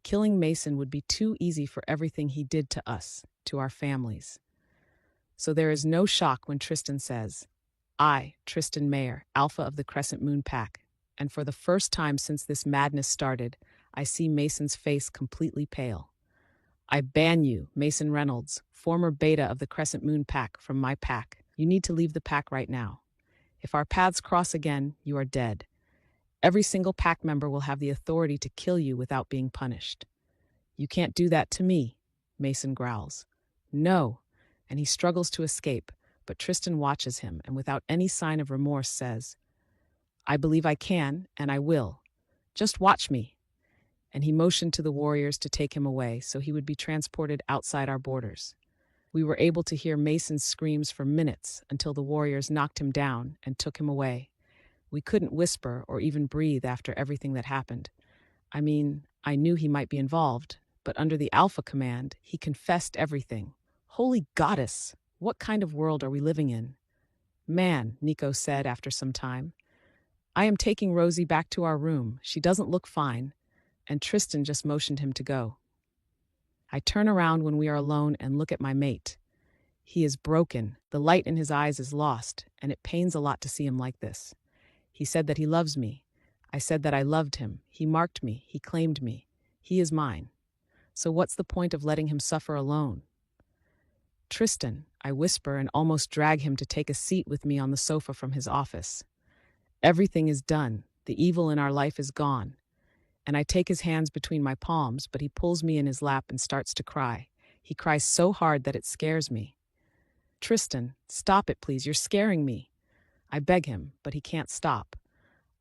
Killing Mason would be too easy for everything he did to us, to our families. So there is no shock when Tristan says, I, Tristan Mayer, Alpha of the Crescent Moon Pack, and for the first time since this madness started, I see Mason's face completely pale. I ban you, Mason Reynolds, former beta of the Crescent Moon Pack, from my pack. You need to leave the pack right now. If our paths cross again, you are dead. Every single pack member will have the authority to kill you without being punished. You can't do that to me, Mason growls. No, and he struggles to escape, but Tristan watches him and without any sign of remorse says, I believe I can, and I will. Just watch me. And he motioned to the warriors to take him away so he would be transported outside our borders. We were able to hear Mason's screams for minutes until the warriors knocked him down and took him away. We couldn't whisper or even breathe after everything that happened. I mean, I knew he might be involved, but under the Alpha command, he confessed everything. Holy goddess, what kind of world are we living in? Man, Nico said after some time. I am taking Rosie back to our room. She doesn't look fine. And Tristan just motioned him to go. I turn around when we are alone and look at my mate. He is broken. The light in his eyes is lost, and it pains a lot to see him like this. He said that he loves me. I said that I loved him. He marked me. He claimed me. He is mine. So what's the point of letting him suffer alone? Tristan, I whisper and almost drag him to take a seat with me on the sofa from his office. Everything is done. The evil in our life is gone. And I take his hands between my palms, but he pulls me in his lap and starts to cry. He cries so hard that it scares me. Tristan, stop it, please. You're scaring me. I beg him, but he can't stop.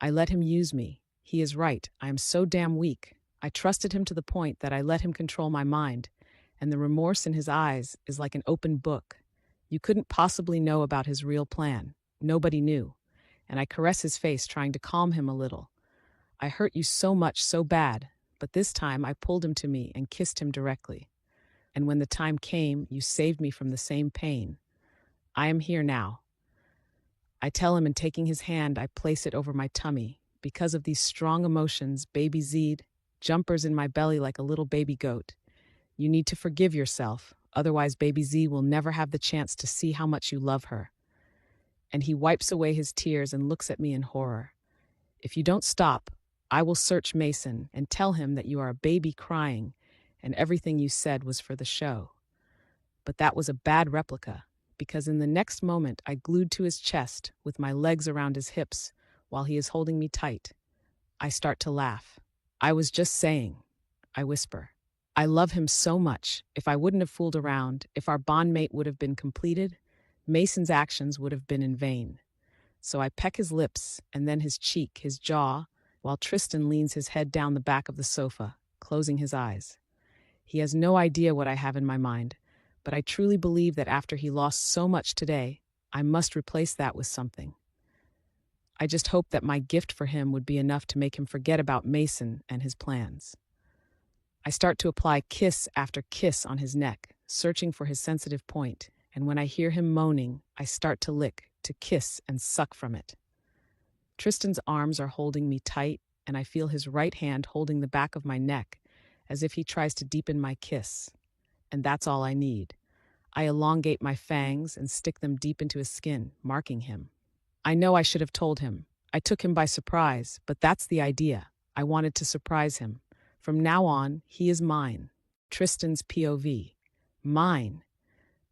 I let him use me. He is right. I am so damn weak. I trusted him to the point that I let him control my mind, and the remorse in his eyes is like an open book. You couldn't possibly know about his real plan. Nobody knew. And I caress his face, trying to calm him a little. I hurt you so much, so bad, but this time I pulled him to me and kissed him directly. And when the time came, you saved me from the same pain. I am here now. I tell him, and taking his hand, I place it over my tummy. Because of these strong emotions, baby Zed, jumpers in my belly like a little baby goat. You need to forgive yourself, otherwise baby Z will never have the chance to see how much you love her. And he wipes away his tears and looks at me in horror. If you don't stop, I will search Mason and tell him that you are a baby crying and everything you said was for the show. But that was a bad replica, because in the next moment I glued to his chest with my legs around his hips while he is holding me tight. I start to laugh. I was just saying, I whisper. I love him so much. If I wouldn't have fooled around, if our bondmate would have been completed, Mason's actions would have been in vain. So I peck his lips and then his cheek, his jaw, while Tristan leans his head down the back of the sofa, closing his eyes. He has no idea what I have in my mind, but I truly believe that after he lost so much today, I must replace that with something. I just hope that my gift for him would be enough to make him forget about Mason and his plans. I start to apply kiss after kiss on his neck, searching for his sensitive point, and when I hear him moaning, I start to lick, to kiss and suck from it. Tristan's arms are holding me tight, and I feel his right hand holding the back of my neck, as if he tries to deepen my kiss. And that's all I need. I elongate my fangs and stick them deep into his skin, marking him. I know I should have told him. I took him by surprise, but that's the idea. I wanted to surprise him. From now on, he is mine. Tristan's POV. Mine.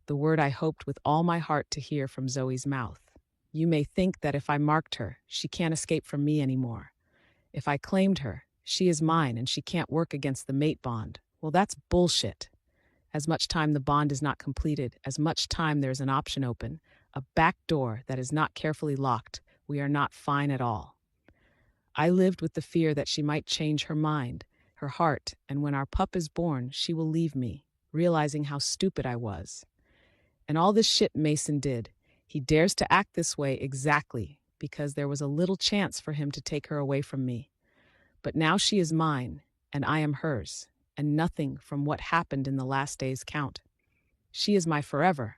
the word I hoped with all my heart to hear from Zoe's mouth. You may think that if I marked her, she can't escape from me anymore. If I claimed her, she is mine and she can't work against the mate bond. Well, that's bullshit. As much time the bond is not completed, as much time there is an option open, a back door that is not carefully locked, we are not fine at all. I lived with the fear that she might change her mind, her heart, and when our pup is born, she will leave me, realizing how stupid I was. And all this shit Mason did, he dares to act this way exactly because there was a little chance for him to take her away from me. But now she is mine, and I am hers, and nothing from what happened in the last days count. She is my forever.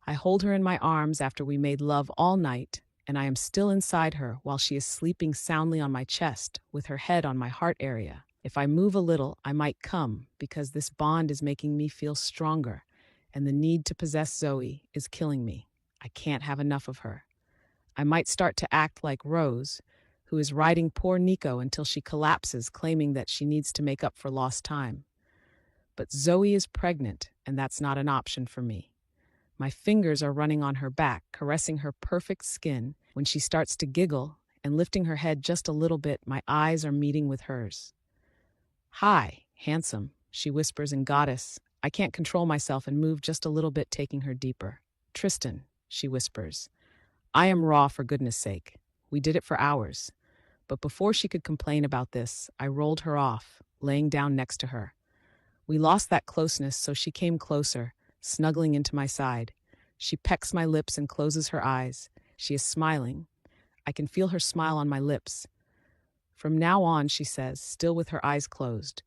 I hold her in my arms after we made love all night, and I am still inside her while she is sleeping soundly on my chest with her head on my heart area. If I move a little, I might come because this bond is making me feel stronger, and the need to possess Zoe is killing me. I can't have enough of her. I might start to act like Rose, who is riding poor Nico until she collapses, claiming that she needs to make up for lost time. But Zoe is pregnant, and that's not an option for me. My fingers are running on her back, caressing her perfect skin. When she starts to giggle and lifting her head just a little bit, my eyes are meeting with hers. "Hi, handsome," she whispers in Goddess. I can't control myself and move just a little bit, taking her deeper. "Tristan," she whispers. I am raw, for goodness sake. We did it for hours. But before she could complain about this, I rolled her off, laying down next to her. We lost that closeness, so she came closer, snuggling into my side. She pecks my lips and closes her eyes. She is smiling. I can feel her smile on my lips. "From now on," she says, still with her eyes closed,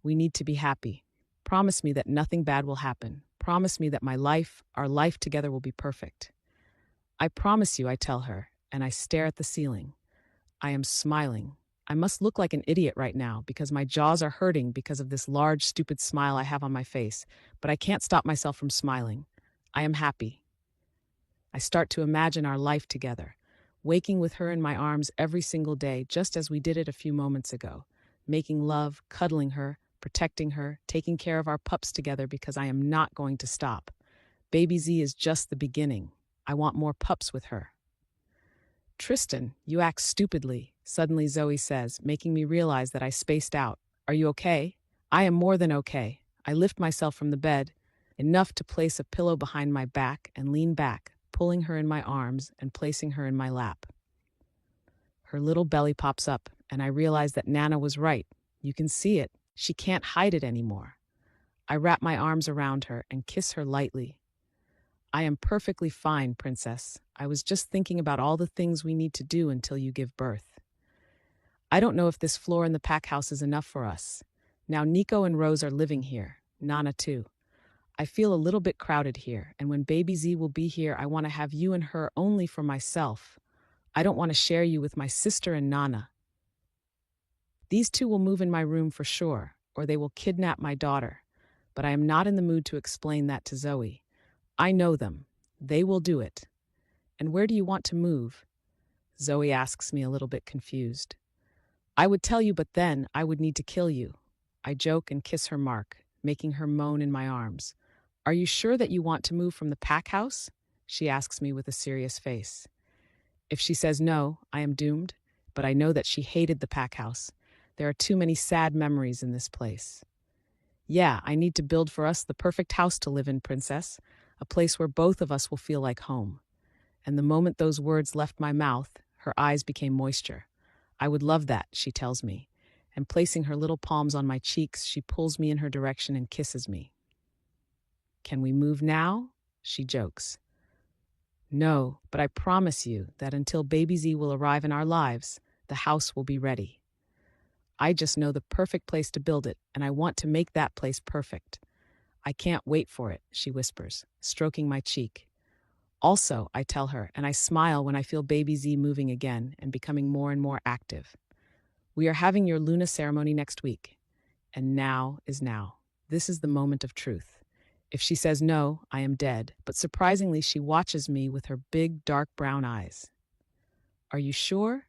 "we need to be happy. Promise me that nothing bad will happen. Promise me that our life together will be perfect." "I promise you," I tell her, and I stare at the ceiling. I am smiling. I must look like an idiot right now because my jaws are hurting because of this large, stupid smile I have on my face, but I can't stop myself from smiling. I am happy. I start to imagine our life together, waking with her in my arms every single day, just as we did it a few moments ago, making love, cuddling her, protecting her, taking care of our pups together because I am not going to stop. Baby Z is just the beginning. I want more pups with her. "Tristan, you act stupidly," suddenly Zoe says, making me realize that I spaced out. "Are you okay?" I am more than okay. I lift myself from the bed, enough to place a pillow behind my back and lean back, pulling her in my arms and placing her in my lap. Her little belly pops up, and I realize that Nana was right. You can see it. She can't hide it anymore. I wrap my arms around her and kiss her lightly. "I am perfectly fine, princess. I was just thinking about all the things we need to do until you give birth. I don't know if this floor in the pack house is enough for us. Now Nico and Rose are living here, Nana too. I feel a little bit crowded here, and when baby Z will be here, I want to have you and her only for myself. I don't want to share you with my sister and Nana. These two will move in my room for sure, or they will kidnap my daughter. But I am not in the mood to explain that to Zoe. I know them. They will do it." "And where do you want to move?" Zoe asks me, a little bit confused. "I would tell you, but then I would need to kill you." I joke and kiss her mark, making her moan in my arms. "Are you sure that you want to move from the pack house?" she asks me with a serious face. If she says no, I am doomed, but I know that she hated the pack house. There are too many sad memories in this place. "Yeah, I need to build for us the perfect house to live in, princess. A place where both of us will feel like home." And the moment those words left my mouth, her eyes became moisture. "I would love that," she tells me, and placing her little palms on my cheeks, she pulls me in her direction and kisses me. "Can we move now?" she jokes. "No, but I promise you that until baby Z will arrive in our lives, the house will be ready. I just know the perfect place to build it, and I want to make that place perfect. I can't wait for it," she whispers, stroking my cheek. "Also," I tell her, and I smile when I feel baby Z moving again and becoming more and more active. "We are having your Luna ceremony next week. And now is now. This is the moment of truth. If she says no, I am dead, but surprisingly she watches me with her big, dark brown eyes. Are you sure?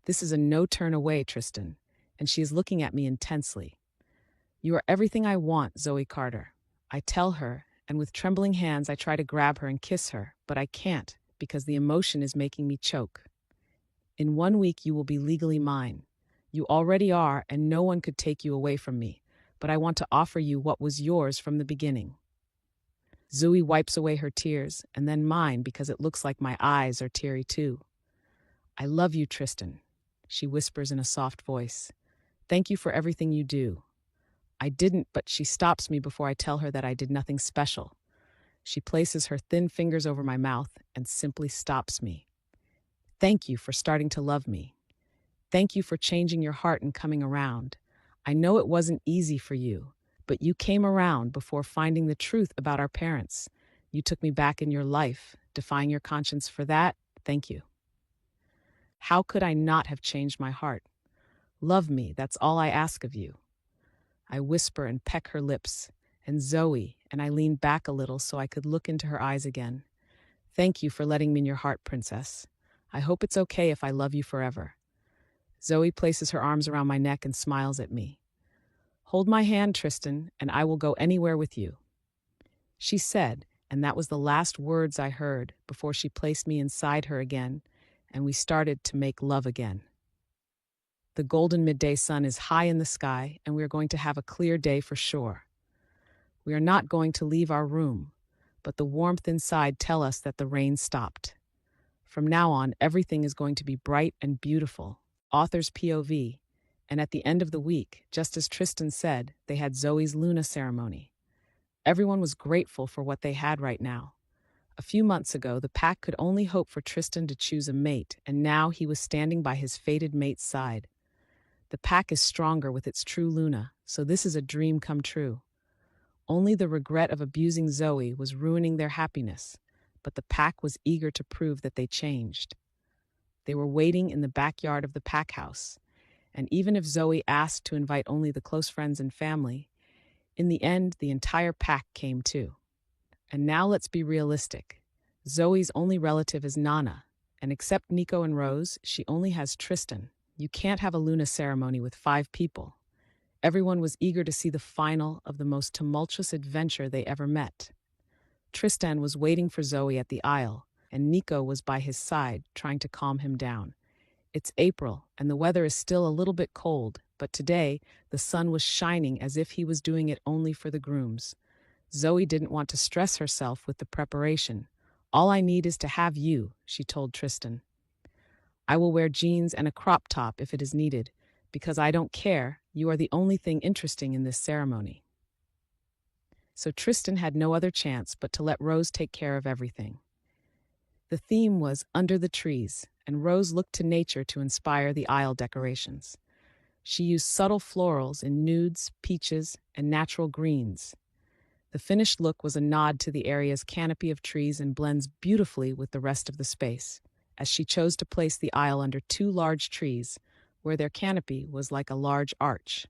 This is a no turn away, Tristan, and she is looking at me intensely. You are everything I want, Zoey Carter. I tell her, and with trembling hands I try to grab her and kiss her, but I can't because the emotion is making me choke. In 1 week you will be legally mine. You already are, and no one could take you away from me, but I want to offer you what was yours from the beginning. Zoey wipes away her tears, and then mine because it looks like my eyes are teary too. I love you, Tristan, she whispers in a soft voice. Thank you for everything you do. I didn't, but she stops me before I tell her that I did nothing special. She places her thin fingers over my mouth and simply stops me. Thank you for starting to love me. Thank you for changing your heart and coming around. I know it wasn't easy for you, but you came around before finding the truth about our parents. You took me back in your life, defying your conscience. For that, thank you. How could I not have changed my heart? Love me, that's all I ask of you. I whisper and peck her lips, and Zoey, and I lean back a little so I could look into her eyes again. Thank you for letting me in your heart, princess. I hope it's okay if I love you forever. Zoey places her arms around my neck and smiles at me. Hold my hand, Tristan, and I will go anywhere with you. She said, and that was the last words I heard before she placed me inside her again, and we started to make love again. The golden midday sun is high in the sky, and we are going to have a clear day for sure. We are not going to leave our room, but the warmth inside tells us that the rain stopped. From now on, everything is going to be bright and beautiful. Author's POV. And at the end of the week, just as Tristan said, they had Zoey's Luna ceremony. Everyone was grateful for what they had right now. A few months ago, the pack could only hope for Tristan to choose a mate, and now he was standing by his fated mate's side. The pack is stronger with its true Luna, so this is a dream come true. Only the regret of abusing Zoey was ruining their happiness, but the pack was eager to prove that they changed. They were waiting in the backyard of the pack house, and even if Zoey asked to invite only the close friends and family, in the end, the entire pack came too. And now let's be realistic. Zoey's only relative is Nana, and except Nico and Rose, she only has Tristan. You can't have a Luna ceremony with 5 people. Everyone was eager to see the final of the most tumultuous adventure they ever met. Tristan was waiting for Zoey at the aisle, and Nico was by his side, trying to calm him down. It's April, and the weather is still a little bit cold, but today the sun was shining as if he was doing it only for the grooms. Zoey didn't want to stress herself with the preparation. All I need is to have you, she told Tristan. I will wear jeans and a crop top if it is needed, because I don't care, you are the only thing interesting in this ceremony. So Tristan had no other chance but to let Rose take care of everything. The theme was Under the Trees, and Rose looked to nature to inspire the aisle decorations. She used subtle florals in nudes, peaches, and natural greens. The finished look was a nod to the area's canopy of trees and blends beautifully with the rest of the space, as she chose to place the aisle under 2 large trees, where their canopy was like a large arch.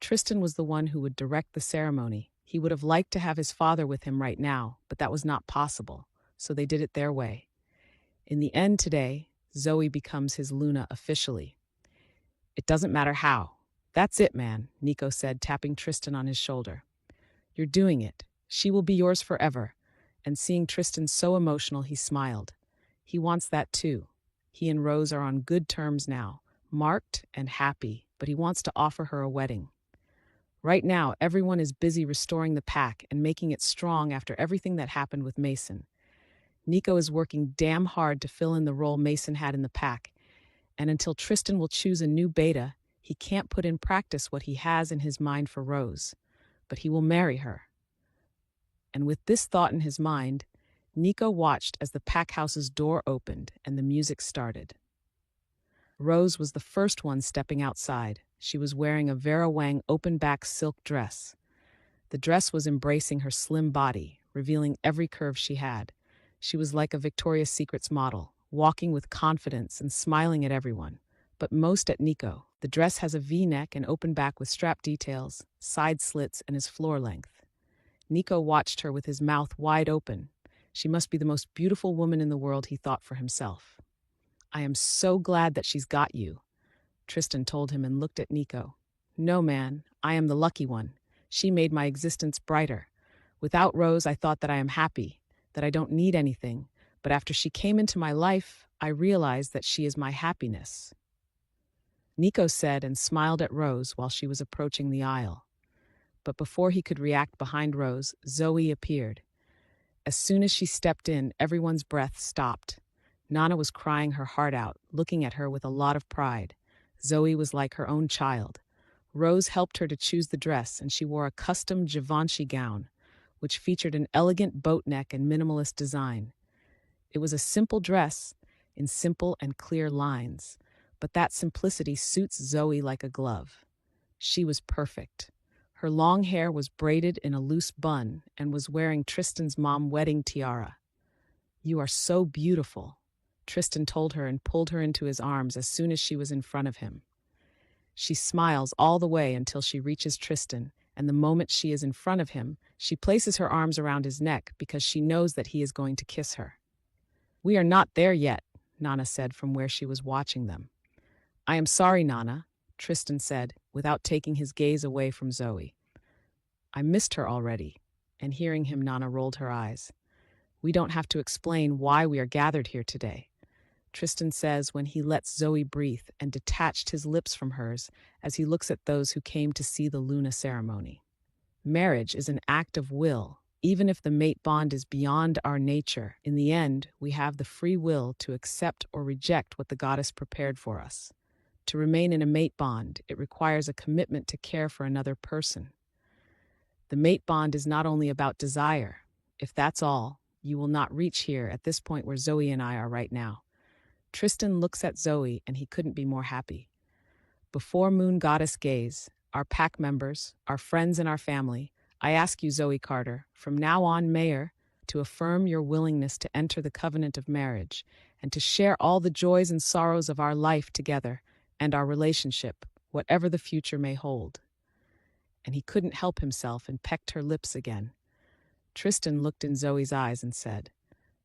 Tristan was the one who would direct the ceremony. He would have liked to have his father with him right now, but that was not possible, so they did it their way. In the end today, Zoey becomes his Luna officially. It doesn't matter how. That's it, man, Nico said, tapping Tristan on his shoulder. You're doing it. She will be yours forever. And seeing Tristan so emotional, he smiled. He wants that too. He and Rose are on good terms now, marked and happy, but he wants to offer her a wedding. Right now, everyone is busy restoring the pack and making it strong after everything that happened with Mason. Nico is working damn hard to fill in the role Mason had in the pack, and until Tristan will choose a new beta, he can't put in practice what he has in his mind for Rose. But he will marry her. And with this thought in his mind, Nico watched as the pack house's door opened and the music started. Rose was the first one stepping outside. She was wearing a Vera Wang open-back silk dress. The dress was embracing her slim body, revealing every curve she had. She was like a Victoria's Secrets model, walking with confidence and smiling at everyone, but most at Nico. The dress has a V-neck and open back with strap details, side slits, and is floor length. Nico watched her with his mouth wide open. She must be the most beautiful woman in the world, he thought for himself. I am so glad that she's got you, Tristan told him and looked at Nico. No, man, I am the lucky one. She made my existence brighter. Without Rose, I thought that I am happy, that I don't need anything, but after she came into my life, I realized that she is my happiness. Nico said and smiled at Rose while she was approaching the aisle. But before he could react behind Rose, Zoey appeared. As soon as she stepped in, everyone's breath stopped. Nana was crying her heart out, looking at her with a lot of pride. Zoey was like her own child. Rose helped her to choose the dress, and she wore a custom Givenchy gown, which featured an elegant boat neck and minimalist design. It was a simple dress, in simple and clear lines, but that simplicity suits Zoey like a glove. She was perfect. Her long hair was braided in a loose bun and was wearing Tristan's mom wedding tiara. "You are so beautiful," Tristan told her and pulled her into his arms as soon as she was in front of him. She smiles all the way until she reaches Tristan, and the moment she is in front of him, she places her arms around his neck because she knows that he is going to kiss her. "We are not there yet," Nana said from where she was watching them. "I am sorry, Nana," Tristan said, without taking his gaze away from Zoey. "I missed her already," and hearing him, Nana rolled her eyes. "We don't have to explain why we are gathered here today," Tristan says when he lets Zoey breathe and detached his lips from hers as he looks at those who came to see the Luna ceremony. "Marriage is an act of will. Even if the mate bond is beyond our nature, in the end, we have the free will to accept or reject what the goddess prepared for us. To remain in a mate bond, it requires a commitment to care for another person. The mate bond is not only about desire. If that's all, you will not reach here at this point where Zoey and I are right now." Tristan looks at Zoey and he couldn't be more happy. "Before Moon Goddess Gaze, our pack members, our friends and our family, I ask you, Zoey Carter, from now on, Mayor, to affirm your willingness to enter the covenant of marriage and to share all the joys and sorrows of our life together and our relationship, whatever the future may hold." And he couldn't help himself and pecked her lips again. Tristan looked in Zoey's eyes and said,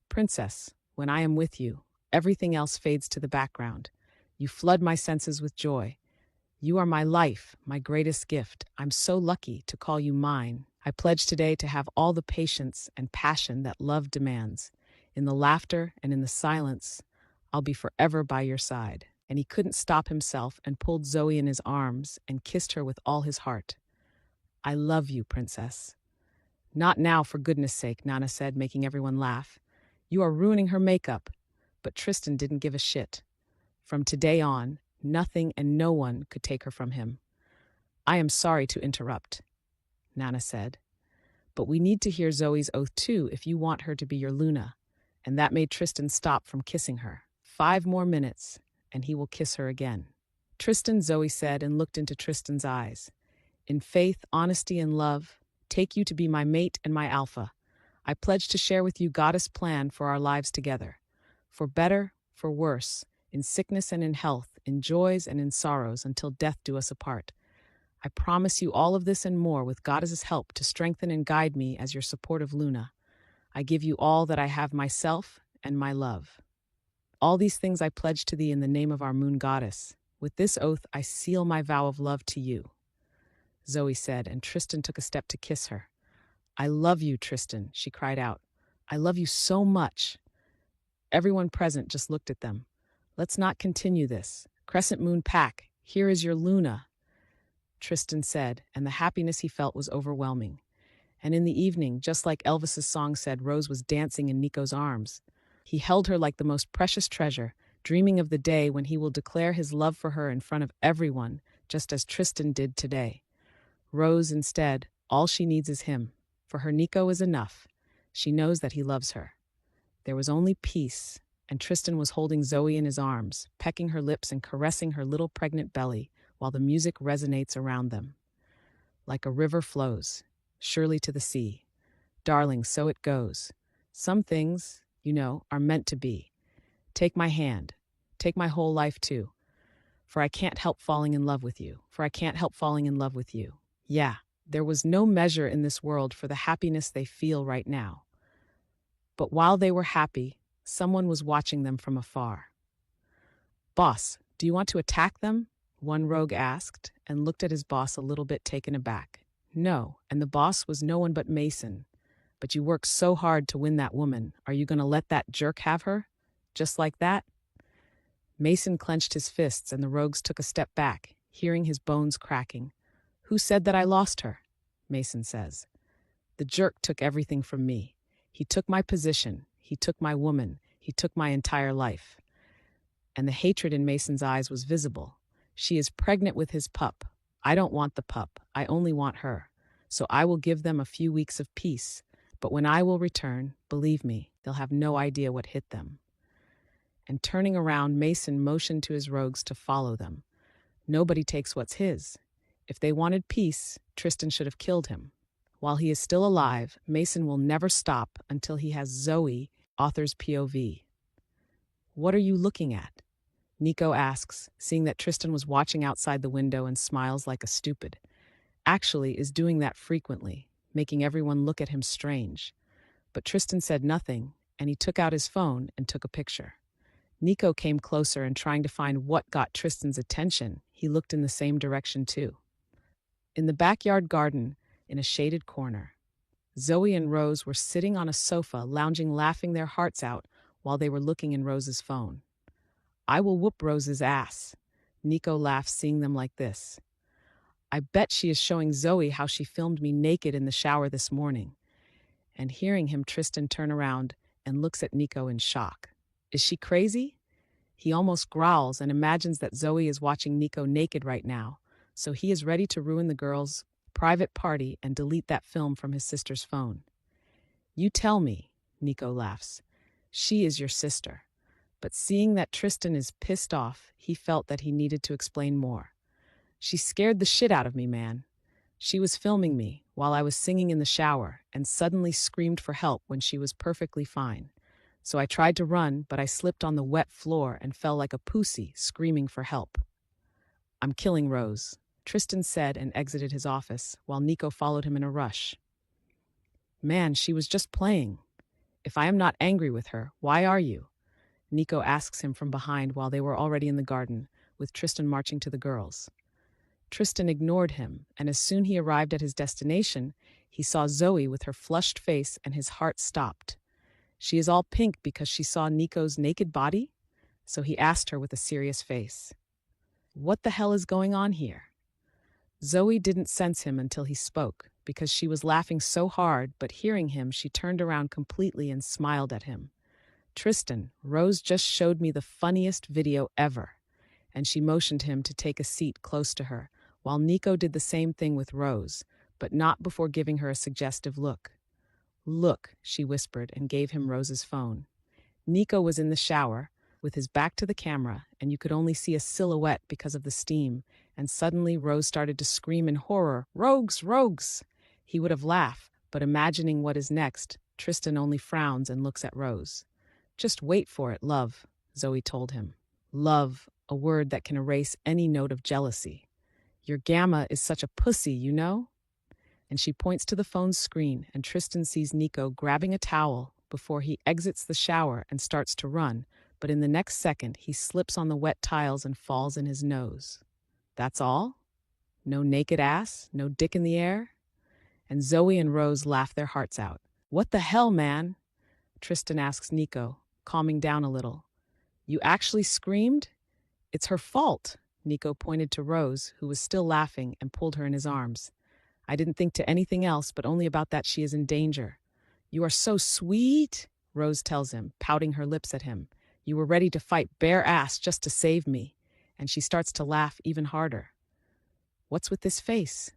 "Princess, when I am with you, everything else fades to the background. You flood my senses with joy. You are my life, my greatest gift. I'm so lucky to call you mine. I pledge today to have all the patience and passion that love demands. In the laughter and in the silence, I'll be forever by your side." And he couldn't stop himself and pulled Zoey in his arms and kissed her with all his heart. "I love you, Princess." "Not now, for goodness sake," Nana said, making everyone laugh. "You are ruining her makeup." But Tristan didn't give a shit. From today on, nothing and no one could take her from him. "I am sorry to interrupt," Nana said, "but we need to hear Zoey's oath too if you want her to be your Luna." And that made Tristan stop from kissing her. 5 more minutes, and he will kiss her again. "Tristan," Zoey said and looked into Tristan's eyes. "In faith, honesty, and love, take you to be my mate and my alpha. I pledge to share with you Goddess' plan for our lives together. For better, for worse, in sickness and in health, in joys and in sorrows, until death do us apart. I promise you all of this and more with Goddess's help to strengthen and guide me as your supportive Luna. I give you all that I have myself and my love. All these things I pledge to thee in the name of our Moon Goddess. With this oath I seal my vow of love to you," Zoey said, and Tristan took a step to kiss her. "I love you, Tristan," she cried out. "I love you so much." Everyone present just looked at them. "Let's not continue this. Crescent Moon Pack, here is your Luna," Tristan said, and the happiness he felt was overwhelming. And in the evening, just like Elvis's song said, Rose was dancing in Nico's arms. He held her like the most precious treasure, dreaming of the day when he will declare his love for her in front of everyone, just as Tristan did today. Rose, instead, all she needs is him. For her, Nico is enough. She knows that he loves her. There was only peace, and Tristan was holding Zoey in his arms, pecking her lips and caressing her little pregnant belly, while the music resonates around them. Like a river flows, surely to the sea. Darling, so it goes. Some things, are meant to be. Take my hand. Take my whole life too. For I can't help falling in love with you. For I can't help falling in love with you. Yeah, there was no measure in this world for the happiness they feel right now. But while they were happy, someone was watching them from afar. "Boss, do you want to attack them?" one rogue asked, and looked at his boss a little bit taken aback. No, and the boss was no one but Mason. But you worked so hard to win that woman. Are you going to let that jerk have her? Just like that? Mason clenched his fists and the rogues took a step back, hearing his bones cracking. Who said that I lost her? Mason says. The jerk took everything from me. He took my position. He took my woman. He took my entire life. And the hatred in Mason's eyes was visible. She is pregnant with his pup. I don't want the pup. I only want her. So I will give them a few weeks of peace. But when I will return, believe me, they'll have no idea what hit them. And turning around, Mason motioned to his rogues to follow them. Nobody takes what's his. If they wanted peace, Tristan should have killed him. While he is still alive, Mason will never stop until he has Zoey, author's POV. What are you looking at? Nico asks, seeing that Tristan was watching outside the window and smiles like a stupid. Actually is doing that frequently, making everyone look at him strange. But Tristan said nothing, and he took out his phone and took a picture. Nico came closer and trying to find what got Tristan's attention, he looked in the same direction too. In the backyard garden, in a shaded corner, Zoey and Rose were sitting on a sofa, lounging, laughing their hearts out while they were looking in Rose's phone. I will whoop Rose's ass. Nico laughs seeing them like this. I bet she is showing Zoey how she filmed me naked in the shower this morning. And hearing him, Tristan turn around and looks at Nico in shock. Is she crazy? He almost growls and imagines that Zoey is watching Nico naked right now, so he is ready to ruin the girl's private party and delete that film from his sister's phone. You tell me, Nico laughs. She is your sister. But seeing that Tristan is pissed off, he felt that he needed to explain more. She scared the shit out of me, man. She was filming me while I was singing in the shower and suddenly screamed for help when she was perfectly fine. So I tried to run, but I slipped on the wet floor and fell like a pussy, screaming for help. I'm killing Rose, Tristan said and exited his office, while Nico followed him in a rush. Man, she was just playing. If I am not angry with her, why are you? Nico asks him from behind while they were already in the garden, with Tristan marching to the girls. Tristan ignored him, and as soon he arrived at his destination, he saw Zoey with her flushed face and his heart stopped. She is all pink because she saw Nico's naked body? So he asked her with a serious face. What the hell is going on here? Zoey didn't sense him until he spoke, because she was laughing so hard, but hearing him, she turned around completely and smiled at him. Tristan, Rose just showed me the funniest video ever. And she motioned him to take a seat close to her, while Nico did the same thing with Rose, but not before giving her a suggestive look. Look, she whispered and gave him Rose's phone. Nico was in the shower, with his back to the camera, and you could only see a silhouette because of the steam, and suddenly Rose started to scream in horror, Rogues, rogues! He would have laughed, but imagining what is next, Tristan only frowns and looks at Rose. Just wait for it, love, Zoey told him. Love, a word that can erase any note of jealousy. Your Gamma is such a pussy, you know? And she points to the phone's screen, and Tristan sees Nico grabbing a towel before he exits the shower and starts to run, but in the next second he slips on the wet tiles and falls in his nose. That's all? No naked ass? No dick in the air? And Zoey and Rose laugh their hearts out. What the hell, man? Tristan asks Nico, calming down a little. You actually screamed? It's her fault. Nico pointed to Rose, who was still laughing, and pulled her in his arms. I didn't think to anything else, but only about that she is in danger. You are so sweet, Rose tells him, pouting her lips at him. You were ready to fight bare ass just to save me. And she starts to laugh even harder. What's with this face?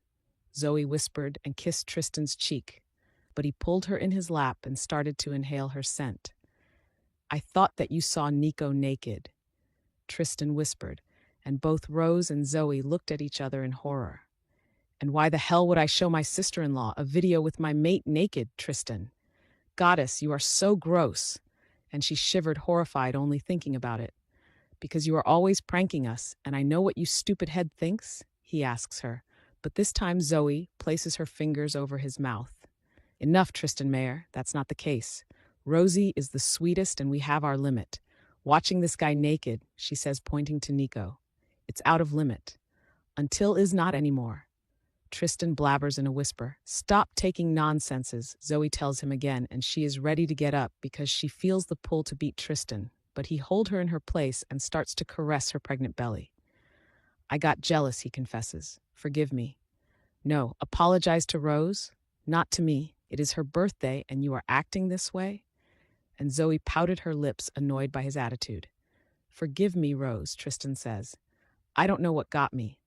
Zoey whispered and kissed Tristan's cheek, but he pulled her in his lap and started to inhale her scent. I thought that you saw Nico naked, Tristan whispered, and both Rose and Zoey looked at each other in horror. And why the hell would I show my sister-in-law a video with my mate naked, Tristan? Goddess, you are so gross. And she shivered, horrified, only thinking about it. Because you are always pranking us, and I know what you stupid head thinks, he asks her. But this time Zoey places her fingers over his mouth. Enough, Tristan Mayer, that's not the case. Rosie is the sweetest and we have our limit. Watching this guy naked, she says, pointing to Nico. It's out of limit. Until is not anymore. Tristan blabbers in a whisper. Stop taking nonsenses, Zoey tells him again, and she is ready to get up because she feels the pull to beat Tristan, but he holds her in her place and starts to caress her pregnant belly. I got jealous, he confesses. Forgive me. No, apologize to Rose, not to me. It is her birthday and you are acting this way? And Zoey pouted her lips, annoyed by his attitude. Forgive me, Rose, Tristan says. I don't know what got me.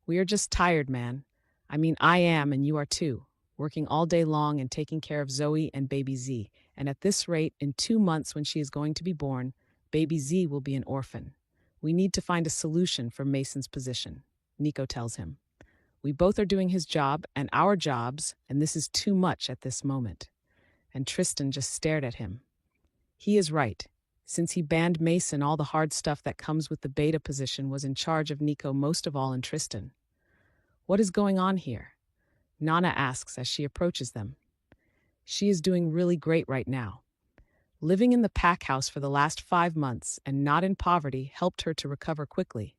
We are just tired, man. I mean, I am, and you are too, working all day long and taking care of Zoey and baby Z. And at this rate, in 2 months when she is going to be born, baby Z will be an orphan. We need to find a solution for Mason's position, Nico tells him. We both are doing his job and our jobs, and this is too much at this moment. And Tristan just stared at him. He is right. Since he banned Mason, all the hard stuff that comes with the beta position was in charge of Nico, most of all in Tristan. What is going on here? Nana asks as she approaches them. She is doing really great right now. Living in the pack house for the last 5 months and not in poverty helped her to recover quickly,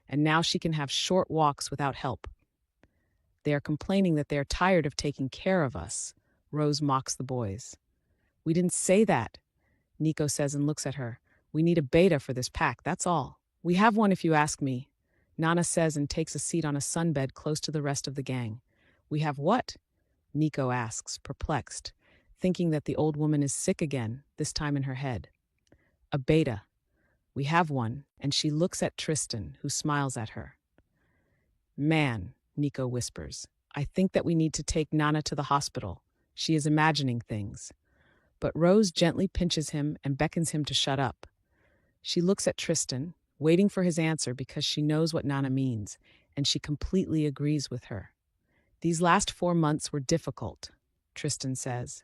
and now she can have short walks without help. They are complaining that they are tired of taking care of us, Rose mocks the boys. We didn't say that, Nico says and looks at her. We need a beta for this pack, that's all. We have one if you ask me, Nana says and takes a seat on a sunbed close to the rest of the gang. We have what? Nico asks, perplexed, thinking that the old woman is sick again, this time in her head. A beta. We have one, and she looks at Tristan, who smiles at her. Man, Nico whispers, I think that we need to take Nana to the hospital. She is imagining things. But Rose gently pinches him and beckons him to shut up. She looks at Tristan, waiting for his answer because she knows what Nana means, and she completely agrees with her. These last 4 months were difficult, Tristan says,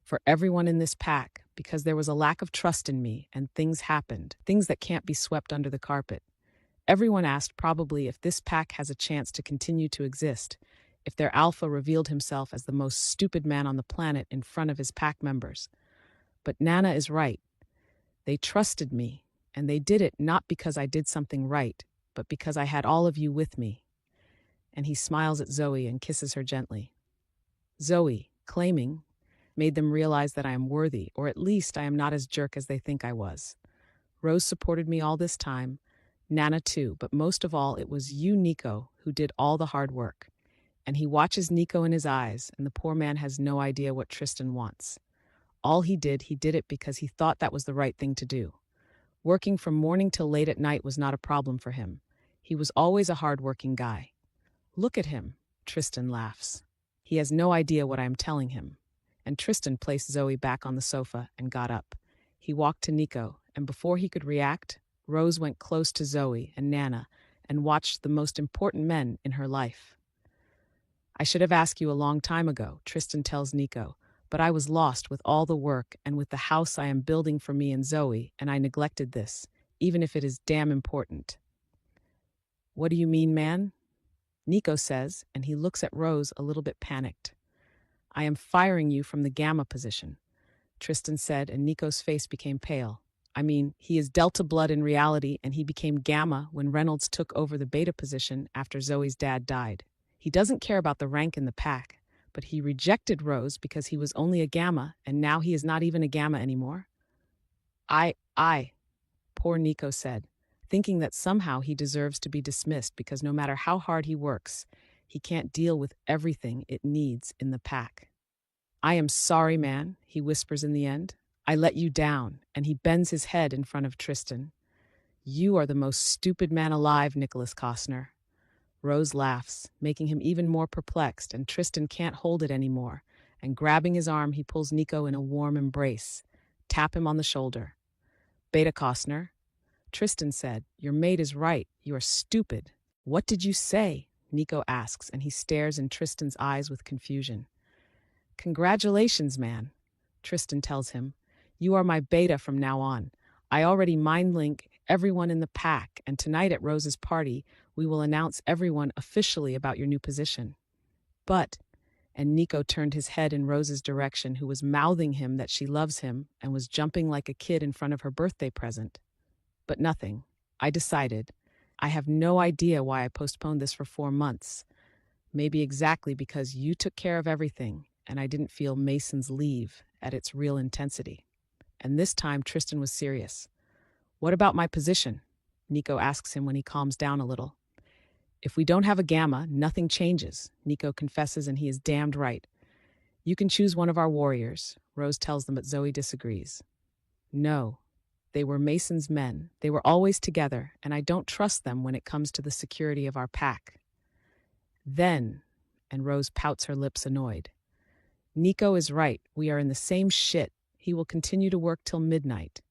for everyone in this pack, because there was a lack of trust in me and things happened, things that can't be swept under the carpet. Everyone asked probably if this pack has a chance to continue to exist, if their alpha revealed himself as the most stupid man on the planet in front of his pack members. But Nana is right. They trusted me, and they did it not because I did something right, but because I had all of you with me. And he smiles at Zoey and kisses her gently. Zoey, claiming, made them realize that I am worthy, or at least I am not as jerk as they think I was. Rose supported me all this time, Nana too, but most of all it was you, Nico, who did all the hard work. And he watches Nico in his eyes, and the poor man has no idea what Tristan wants. All he did it because he thought that was the right thing to do. Working from morning till late at night was not a problem for him. He was always a hard-working guy. Look at him, Tristan laughs. He has no idea what I am telling him. And Tristan placed Zoey back on the sofa and got up. He walked to Nico, and before he could react, Rose went close to Zoey and Nana and watched the most important men in her life. I should have asked you a long time ago, Tristan tells Nico, but I was lost with all the work and with the house I am building for me and Zoey, and I neglected this, even if it is damn important. What do you mean, man? Nico says, and he looks at Rose a little bit panicked. I am firing you from the gamma position, Tristan said, and Nico's face became pale. I mean, he is Delta blood in reality, and he became Gamma when Reynolds took over the Beta position after Zoey's dad died. He doesn't care about the rank in the pack, but he rejected Rose because he was only a Gamma, and now he is not even a Gamma anymore. Poor Nico said, thinking that somehow he deserves to be dismissed because no matter how hard he works, he can't deal with everything it needs in the pack. I am sorry, man, he whispers in the end. I let you down, and he bends his head in front of Tristan. You are the most stupid man alive, Nicholas Costner. Rose laughs, making him even more perplexed, and Tristan can't hold it anymore, and grabbing his arm, he pulls Nico in a warm embrace. Tap him on the shoulder. Beta Costner, Tristan said, your mate is right, you are stupid. What did you say? Nico asks, and he stares in Tristan's eyes with confusion. Congratulations, man, Tristan tells him. You are my beta from now on. I already mind link everyone in the pack, and tonight at Rose's party, we will announce everyone officially about your new position. But, and Nico turned his head in Rose's direction, who was mouthing him that she loves him and was jumping like a kid in front of her birthday present. But nothing. I decided. I have no idea why I postponed this for 4 months. Maybe exactly because you took care of everything and I didn't feel Mason's leave at its real intensity. And this time, Tristan was serious. What about my position? Nico asks him when he calms down a little. If we don't have a gamma, nothing changes, Nico confesses, and he is damned right. You can choose one of our warriors, Rose tells them, but Zoey disagrees. No, they were Mason's men. They were always together, and I don't trust them when it comes to the security of our pack. Then, and Rose pouts her lips annoyed. Nico is right. We are in the same shit. He will continue to work till midnight.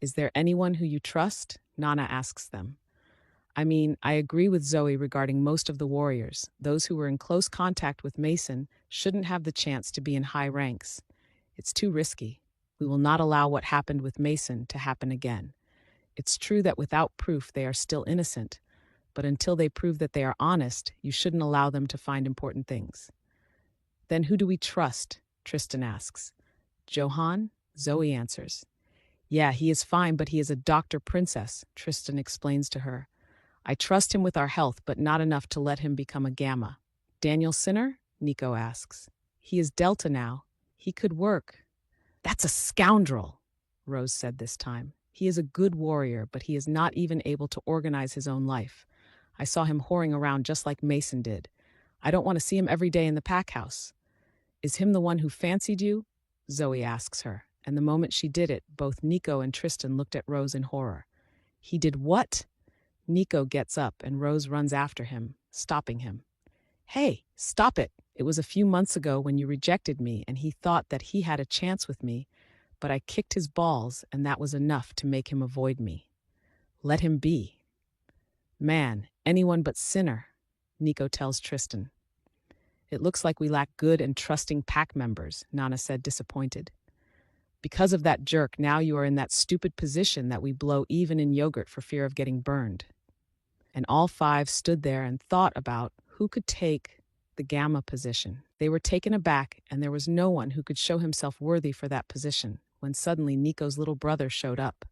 Is there anyone who you trust? Nana asks them. I mean, I agree with Zoey regarding most of the warriors. Those who were in close contact with Mason shouldn't have the chance to be in high ranks. It's too risky. We will not allow what happened with Mason to happen again. It's true that without proof they are still innocent, but until they prove that they are honest, you shouldn't allow them to find important things. Then who do we trust? Tristan asks. Johan? Zoey answers. Yeah, he is fine, but he is a doctor princess, Tristan explains to her. I trust him with our health, but not enough to let him become a gamma. Daniel Sinner? Nico asks. He is Delta now. He could work. That's a scoundrel, Rose said this time. He is a good warrior, but he is not even able to organize his own life. I saw him whoring around just like Mason did. I don't want to see him every day in the pack house. Is him the one who fancied you? Zoey asks her, and the moment she did it, both Nico and Tristan looked at Rose in horror. He did what? Nico gets up and Rose runs after him, stopping him. Hey, stop it! It was a few months ago when you rejected me and he thought that he had a chance with me, but I kicked his balls and that was enough to make him avoid me. Let him be. Man, anyone but Sinner, Nico tells Tristan. It looks like we lack good and trusting pack members, Nana said, disappointed. Because of that jerk, now you are in that stupid position that we blow even in yogurt for fear of getting burned. And all five stood there and thought about who could take the gamma position. They were taken aback, and there was no one who could show himself worthy for that position, when suddenly Nico's little brother showed up.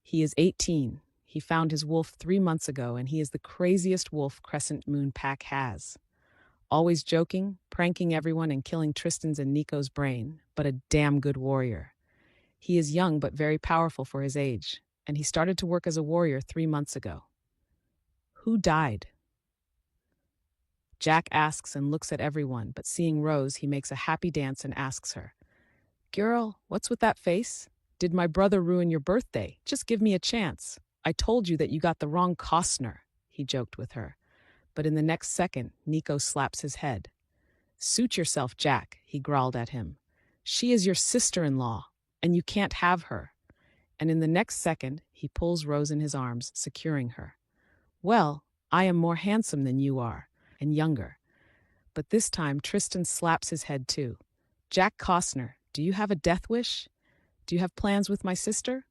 He is 18. He found his wolf 3 months ago, and he is the craziest wolf Crescent Moon Pack has. Always joking, pranking everyone, and killing Tristan's and Nico's brain, but a damn good warrior. He is young but very powerful for his age, and he started to work as a warrior 3 months ago. Who died? Jack asks and looks at everyone, but seeing Rose, he makes a happy dance and asks her, Girl, what's with that face? Did my brother ruin your birthday? Just give me a chance. I told you that you got the wrong Costner, he joked with her. But in the next second, Nico slaps his head. Suit yourself, Jack, he growled at him. She is your sister-in-law, and you can't have her. And in the next second, he pulls Rose in his arms, securing her. Well, I am more handsome than you are, and younger. But this time, Tristan slaps his head too. Jack Costner, do you have a death wish? Do you have plans with my sister?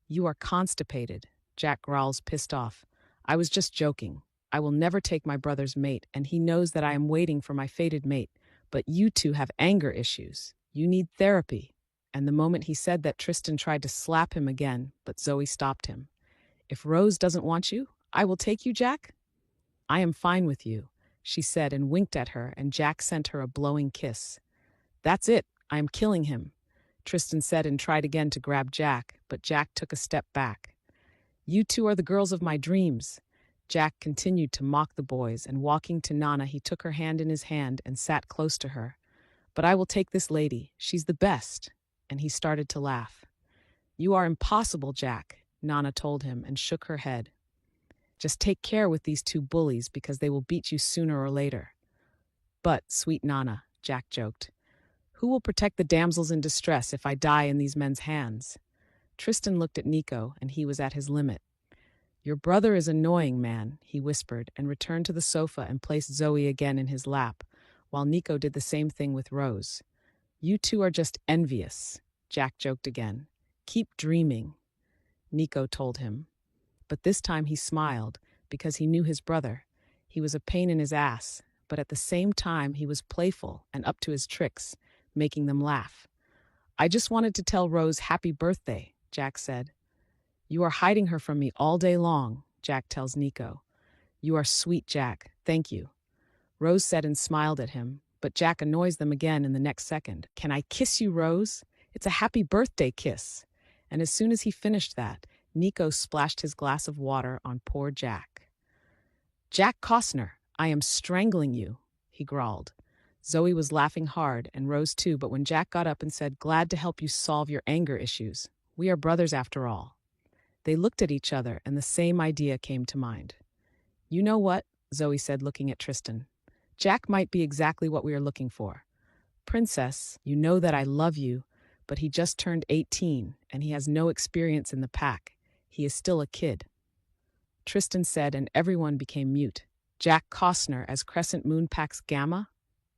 You are constipated, Jack growls, pissed off. I was just joking. I will never take my brother's mate, and he knows that I am waiting for my fated mate. But you two have anger issues. You need therapy. And the moment he said that, Tristan tried to slap him again, but Zoey stopped him. If Rose doesn't want you, I will take you, Jack. I am fine with you, she said and winked at her, and Jack sent her a blowing kiss. That's it. I am killing him, Tristan said and tried again to grab Jack, but Jack took a step back. You two are the girls of my dreams. Jack continued to mock the boys, and walking to Nana, he took her hand in his hand and sat close to her. But I will take this lady. She's the best. And he started to laugh. You are impossible, Jack, Nana told him and shook her head. Just take care with these two bullies because they will beat you sooner or later. But, sweet Nana, Jack joked, who will protect the damsels in distress if I die in these men's hands? Tristan looked at Nico, and he was at his limit. Your brother is annoying, man, he whispered, and returned to the sofa and placed Zoey again in his lap, while Nico did the same thing with Rose. You two are just envious, Jack joked again. Keep dreaming, Nico told him. But this time he smiled, because he knew his brother. He was a pain in his ass, but at the same time he was playful and up to his tricks, making them laugh. I just wanted to tell Rose happy birthday, Jack said. You are hiding her from me all day long, Jack tells Nico. You are sweet, Jack. Thank you. Rose said and smiled at him, but Jack annoys them again in the next second. Can I kiss you, Rose? It's a happy birthday kiss. And as soon as he finished that, Nico splashed his glass of water on poor Jack. Jack Costner, I am strangling you, he growled. Zoey was laughing hard, and Rose too, but when Jack got up and said, glad to help you solve your anger issues. We are brothers after all. They looked at each other, and the same idea came to mind. You know what? Zoey said, looking at Tristan. Jack might be exactly what we are looking for. Princess, you know that I love you, but he just turned 18, and he has no experience in the pack. He is still a kid. Tristan said, and everyone became mute. Jack Costner as Crescent Moon Pack's Gamma?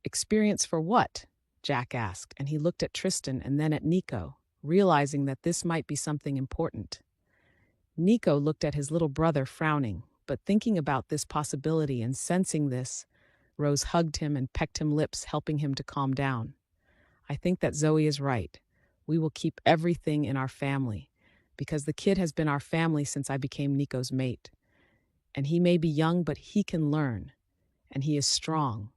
Experience for what? Jack asked, and he looked at Tristan and then at Nico, realizing that this might be something important. Nico looked at his little brother frowning, but thinking about this possibility and sensing this, Rose hugged him and pecked him lips, helping him to calm down. I think that Zoey is right. We will keep everything in our family, because the kid has been our family since I became Nico's mate. And he may be young, but he can learn, and he is strong.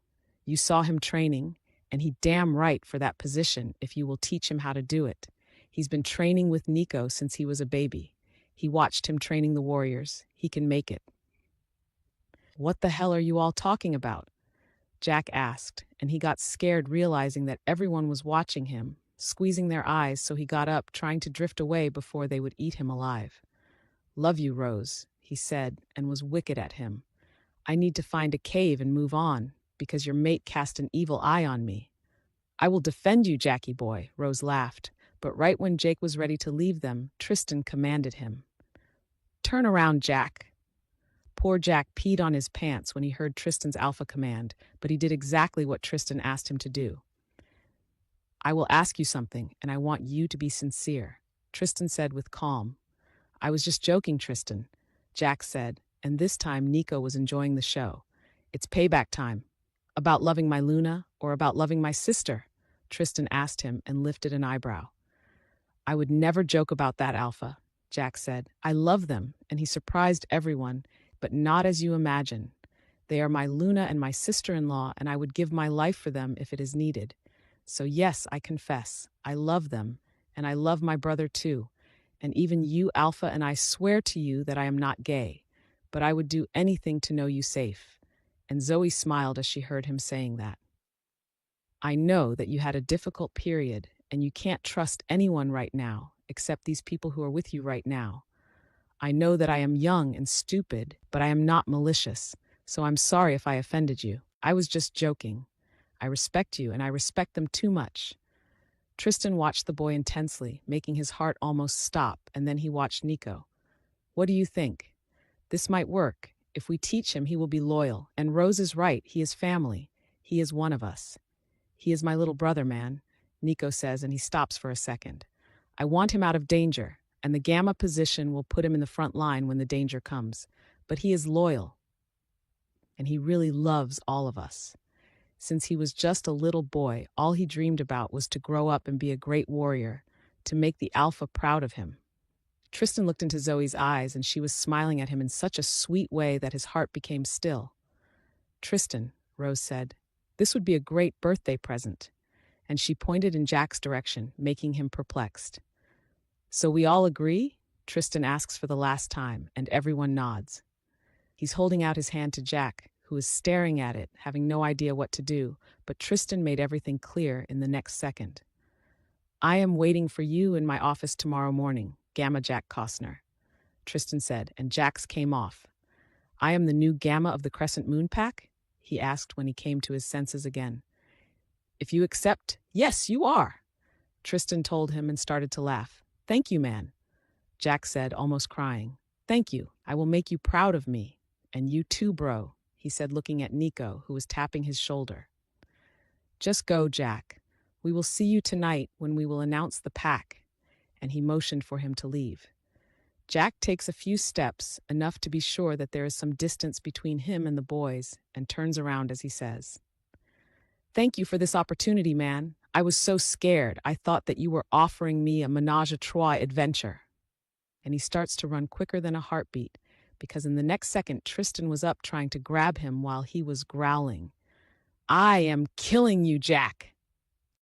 You saw him training, and he damn right for that position if you will teach him how to do it. He's been training with Nico since he was a baby. He watched him training the warriors. He can make it. What the hell are you all talking about? Jack asked, and he got scared realizing that everyone was watching him, squeezing their eyes, so he got up, trying to drift away before they would eat him alive. Love you, Rose, he said, and was wicked at him. I need to find a cave and move on, because your mate cast an evil eye on me. I will defend you, Jackie boy, Rose laughed, but right when Jake was ready to leave them, Tristan commanded him. Turn around, Jack. Poor Jack peed on his pants when he heard Tristan's alpha command, but he did exactly what Tristan asked him to do. I will ask you something, and I want you to be sincere, Tristan said with calm. I was just joking, Tristan, Jack said, and this time Nico was enjoying the show. It's payback time. About loving my Luna or about loving my sister? Tristan asked him and lifted an eyebrow. I would never joke about that, Alpha, Jack said. I love them, and he surprised everyone, but not as you imagine. They are my Luna and my sister-in-law, and I would give my life for them if it is needed. So yes, I confess, I love them, and I love my brother too, and even you, Alpha, and I swear to you that I am not gay, but I would do anything to know you safe. And Zoey smiled as she heard him saying that. I know that you had a difficult period, and you can't trust anyone right now, except these people who are with you right now. I know that I am young and stupid, but I am not malicious, so I'm sorry if I offended you. I was just joking. I respect you, and I respect them too much. Tristan watched the boy intensely, making his heart almost stop, and then he watched Nico. What do you think? This might work. If we teach him, he will be loyal. And Rose is right, he is family. He is one of us. He is my little brother, man, Nico says, and he stops for a second. I want him out of danger, and the Gamma position will put him in the front line when the danger comes. But he is loyal, and he really loves all of us. Since he was just a little boy, all he dreamed about was to grow up and be a great warrior, to make the Alpha proud of him. Tristan looked into Zoey's eyes, and she was smiling at him in such a sweet way that his heart became still. Tristan, Rose said, this would be a great birthday present. And she pointed in Jack's direction, making him perplexed. So we all agree? Tristan asks for the last time, and everyone nods. He's holding out his hand to Jack, who is staring at it, having no idea what to do, but Tristan made everything clear in the next second. I am waiting for you in my office tomorrow morning, Gamma Jack Costner, Tristan said, and Jack's came off. I am the new Gamma of the Crescent Moon Pack? He asked when he came to his senses again. If you accept, yes, you are, Tristan told him and started to laugh. Thank you, man, Jack said, almost crying. Thank you. I will make you proud of me. And you too, bro, he said, looking at Nico, who was tapping his shoulder. Just go, Jack. We will see you tonight when we will announce the pack. And he motioned for him to leave. Jack takes a few steps, enough to be sure that there is some distance between him and the boys, and turns around as he says, Thank you for this opportunity, man. I was so scared. I thought that you were offering me a menage a trois adventure. And he starts to run quicker than a heartbeat, because in the next second, Tristan was up trying to grab him while he was growling. I am killing you, Jack.